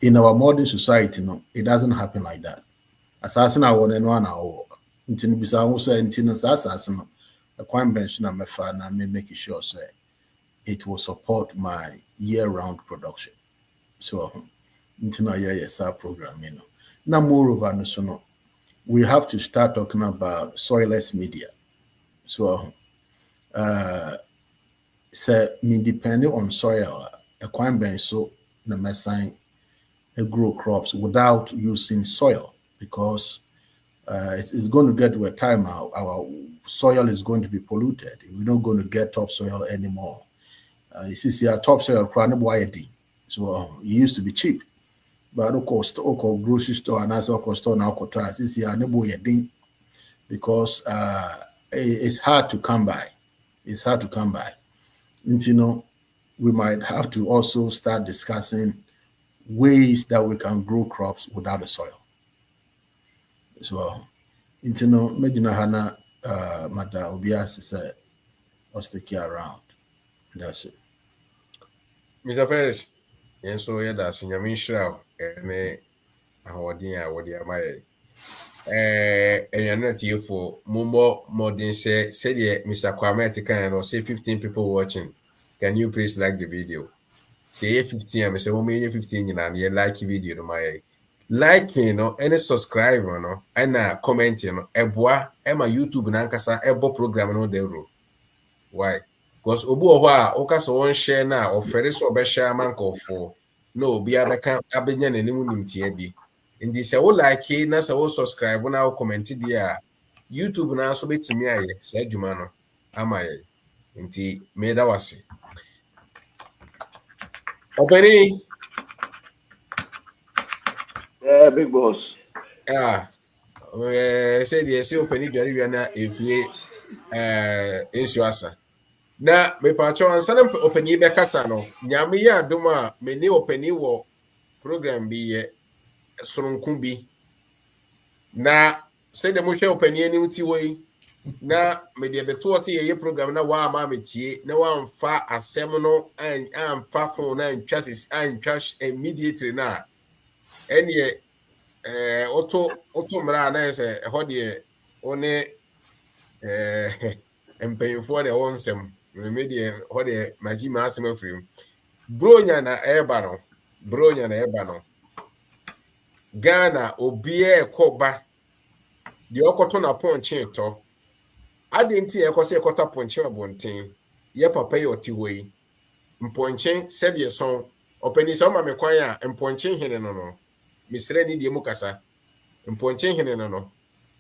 in our modern society, no, it doesn't happen like that. Assassin I want anyone now. Until bisa also until assassin a convention I'm a fan and making sure say it will support my year-round production. So until yes, our program, Now moreover, so we have to start talking about soilless media. So depending on soil, a quite so the messine grow crops without using soil because it's going to get to a time our soil is going to be polluted. We're not going to get topsoil anymore. You see, our topsoil so it used to be cheap, but of course, grocery store and also store now because it's hard to come by. It's hard to come by. And, we might have to also start discussing ways that we can grow crops without the soil. So, Medina Hana, Mada Obias said, I'll stick around. That's it. Mr. Ferris so yeah that's in your minshra and ahoɔden what the amaye and you for more than say Mr. Kwame Tikan or say 15 people watching. Can you please like the video? Say 15, I'm say 15 and you like video to my liking any subscribe and commenting eboa my YouTube na nkasa ebo program no dey ro. Why? Because obu oho a oka so won share na ofere so be share man kofo no obi abeka abenya nanim nimtie bi. Ndi se wo like na se wo subscribe na wo comment dia YouTube na so betimi aye se adwuma no amaye. Nti me da wase. Openi. Yeah, big boss. Yeah. Say the say openi dware wi na efie ensuasa. Na me pacho ansa na openi be kasa no nyame ya adom a me ne openi wo program bi ye soronku bi na say de mo hwe openi ani uti woi na me de beto se ye program na wa ma metie na wa mfa asem no amfa phone na ntwa sis antwa immediately na ene oto mra na se ho de one mpanyimfo de wonsem me de ho de magi ma asem afrim bronya na eba no Ghana obi ekoba de okoto na ponche to adenti ekose ekota ponche abonten ye papa ye oti hoi mponche sebie son opani so ma mekwan a mponche hene no misre ni die mukasa mponche hene no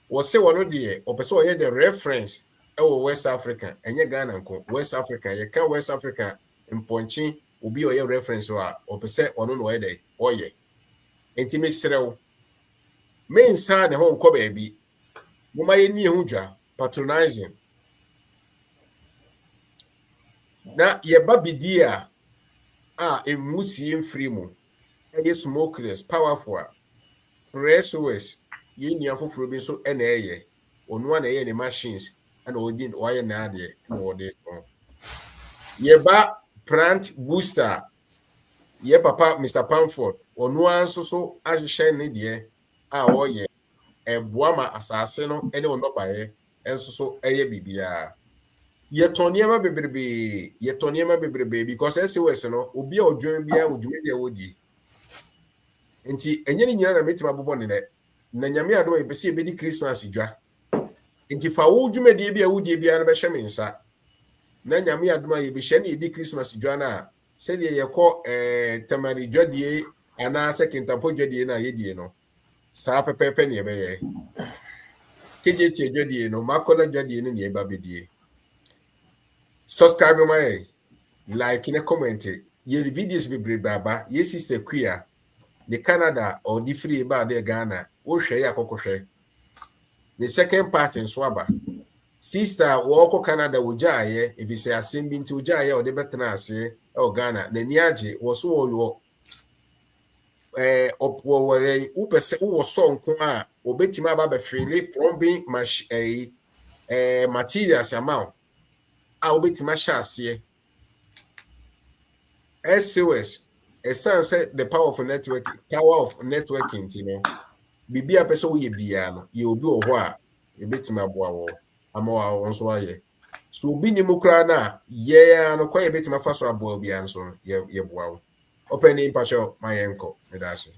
wo se wono de opese oye the reference ewo West Africa enye Ghana nko West Africa ye ka West Africa mponche obi oye reference wa opese ono no oye oye enti misrew mensa ne ho nko baabi moma ye ni ehu dwa patronizing na ye babidi a emusi mfiri mu eye smokeless powerful resource ye nua foforo bi so na eye onu na eye ne machines na odin oye na ade na ode so ye ba plant booster ye papa Mr. Pamford onu anso so ahyehyɛ ne de a oye eboa ma asase no ene onobaye enso so eye bibia ye toniema bebrebe because SOS no obi a odwen bia odwuma dia wodi nti enye ni nyina na metima bobɔ ne ne na nyame adom e pese e bedi Christmas dwa nti fa wo dwumadie bia wodi bia no bɛhye me nsa na nyame adom e be hye na edi Christmas dwa na sɛ de yɛkɔ tamari dwadie ana sekintapo dwadie na yedie no saa pepepe ne yɛbɛyɛ keje tie dwadie no makola dwadie ne yɛba bedie subscribe my like in a comment ye videos bebrebe aba ye sister queer the Canada or the free ba de Ghana wo hwɛ ya kokɔhwɛ the second part in swaba sister wo ko Canada wo jaaye if you say asem bi nti wo jaaye o de betena ase o Ghana na ni age wo so wo opwo wo wo pese wo so nko a obetima ba bɛhwele plumbing materials amount a obetima hye ase SOS essence the power of networking you know bibi a person wo ye bia no ye obi wo ho a e betima boa wo ama wo nso aye so obi ni mukra na ye no kwa ye betima fa so aboa bia nso ye boa wo opening passion my enko me da se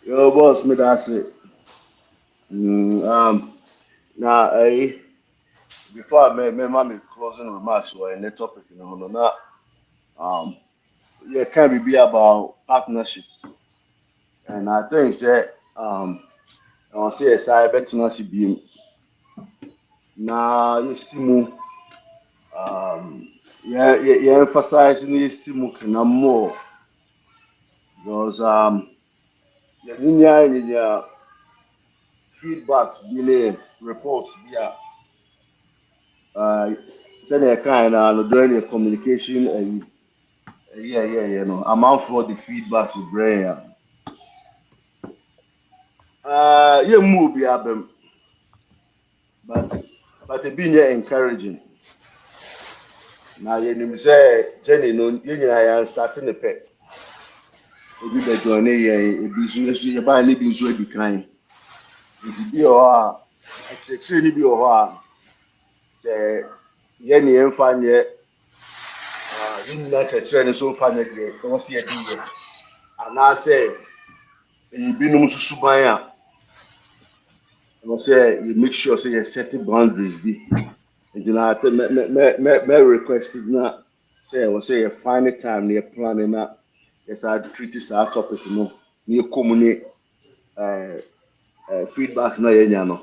Yo, boss, me that's it. Now, before I make closing remarks or any topic, yeah, can be about partnership, and I think that on CSI better not to be now you see more, yeah, emphasizing this more because yeah, feedbacks, reports, send a kind of doing a communication and amount for the feedback to bring. Yeah, move them, but it being encouraging. Now you say Jenny, no, you starting the pet. Ebi bɛtɔ ne yɛ ebi nso yɛbaa ne bi nso adi kan nti bi wɔ hɔ a akyerɛkyerɛ ne bi wɔ hɔ a sɛ yɛ ne yɛmfa nyɛ yɛn nyinaa kyerɛkyerɛ ne nso mfa nyɛ deɛ ɛwɔ sɛ yɛde yɛ anaasɛ ebinom nso suban a ɛwɔ sɛ yɛ make sure sɛ yɛ set boundaries bi nti na mɛ request na sɛ ɛwɔ sɛ yɛ find time na yɛ plan na yɛ saa treat saa topic no na yɛ kɔm ne feedbacks na yɛnya no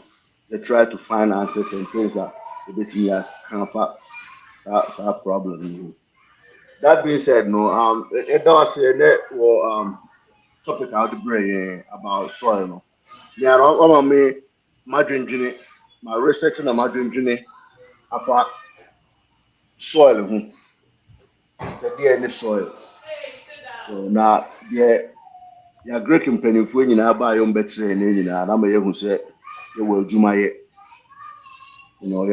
they try to find answers and things that ebetumi akamfa saa problem. That being said, no, it does say that topic out the brain about soil, no. Yeah, I'm me, my drinking, my research and my drinking about soil, the DNA soil. So now, yeah, great company for you now buy your better and you know, I'm a young say you will do my, you know,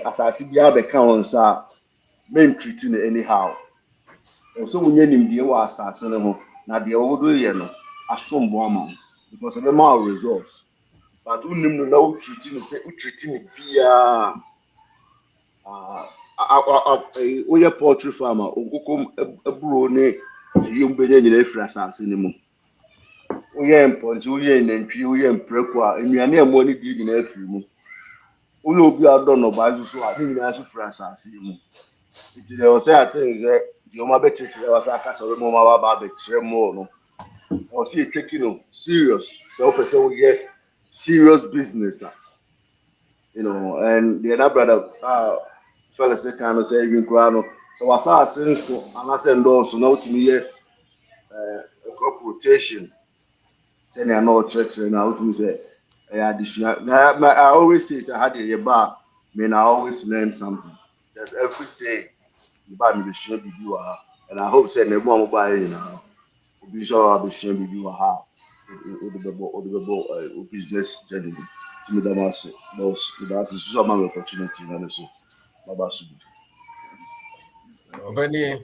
as I see the other accounts are men treating it anyhow. So when you need the assassin, now the old way, no, assume woman because of the more results. But when you know treating, say, treating it via a poultry farmer, a brony, young Benjamin in a assassin. We are in Ponch, we are in Tree, we are in Prequa, and you are near money did in every move. We will be out done about so I think that's for assassin. It was a thing that your mother church was a castle more about the more. No. Or see it taking serious. So person we get serious business, you know. And the other brother, fellas, say kind of say even crown. So I saw since so and I said also now to me here a crop rotation. Saying I know church and I to say additional. I always say I had a bar. I mean I always learn something. That every day you buy me the show be you and I hope say never more buy you know. Obi sure I'll be sure be you o business journey to me that was so my opportunity and so baba so Obani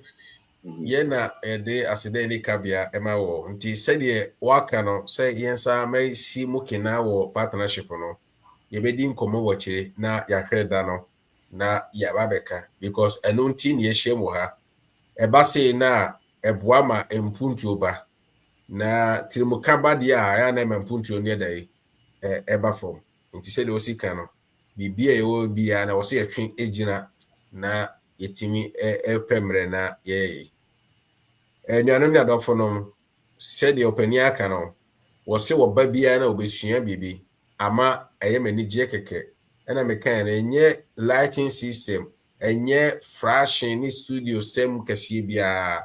ye na ede asede ni kabia ema wo nti sede waka no se yensa mai si mukina wo partnership no ye bedi nkomo wachire na yakre da no na ya babeka because eno nti ne ehye mo ha eba se na eboa ma empuntu ba na tirimuka ba dia ya na empuntu ne dai eba form nti sede osika no bibia ye wo bia na wo se yetwe ejina na yetimi pemre na ye enuanu ne adofo no sede opani aka no wo se wo ba bia na obesua bibi ama manije keke na meka na enye lighting system enye flashing ni studio sem kase bia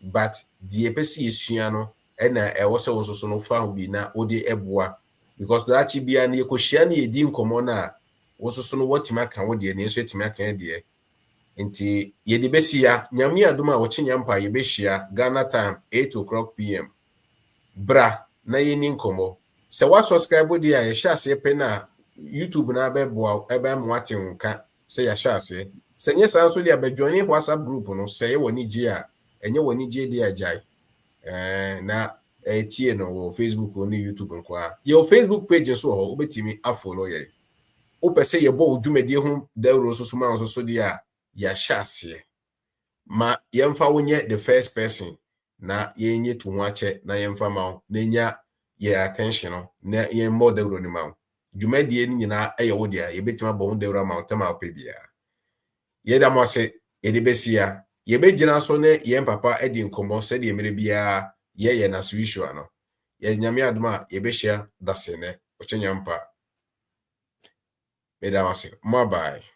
but die pesi yesua no na ewo se wo so no fa ho bi na odi eboa because that chi bia na yekohia na yedi nkomo na wo so no watima ka wo de na enso etima kan de nti yedi besia nyame adom a wo chinyampa yebehia Ghana time 8 p.m. bra na yeni nkomo se wa subscribe dia ye hyase pe na YouTube na beboa ebe moate nka se ya hyase se nye sanso dia be join WhatsApp group no se ye woni gi a enye woni gi dia jai na tie no wo Facebook o ni YouTube nko a ye Facebook page so ho obetimi afollow ye o pese ye bo dwumadi ho dawro so so ma so dia ya hyase ma yemfa wonye the first person na yenye to ho ache na yemfa ma na nya ye attention no na yen mo dawro ni ma dwumadie ni nyina eye wo dia ye betima bo ho dawro ma tema opa bia ye da mo se ye de besia ye begina so ne yen papa edi nkomo se de emere bia ye na so issue ano ye nyame adoma ye behia dasene o chenyampa me da mo se mo bye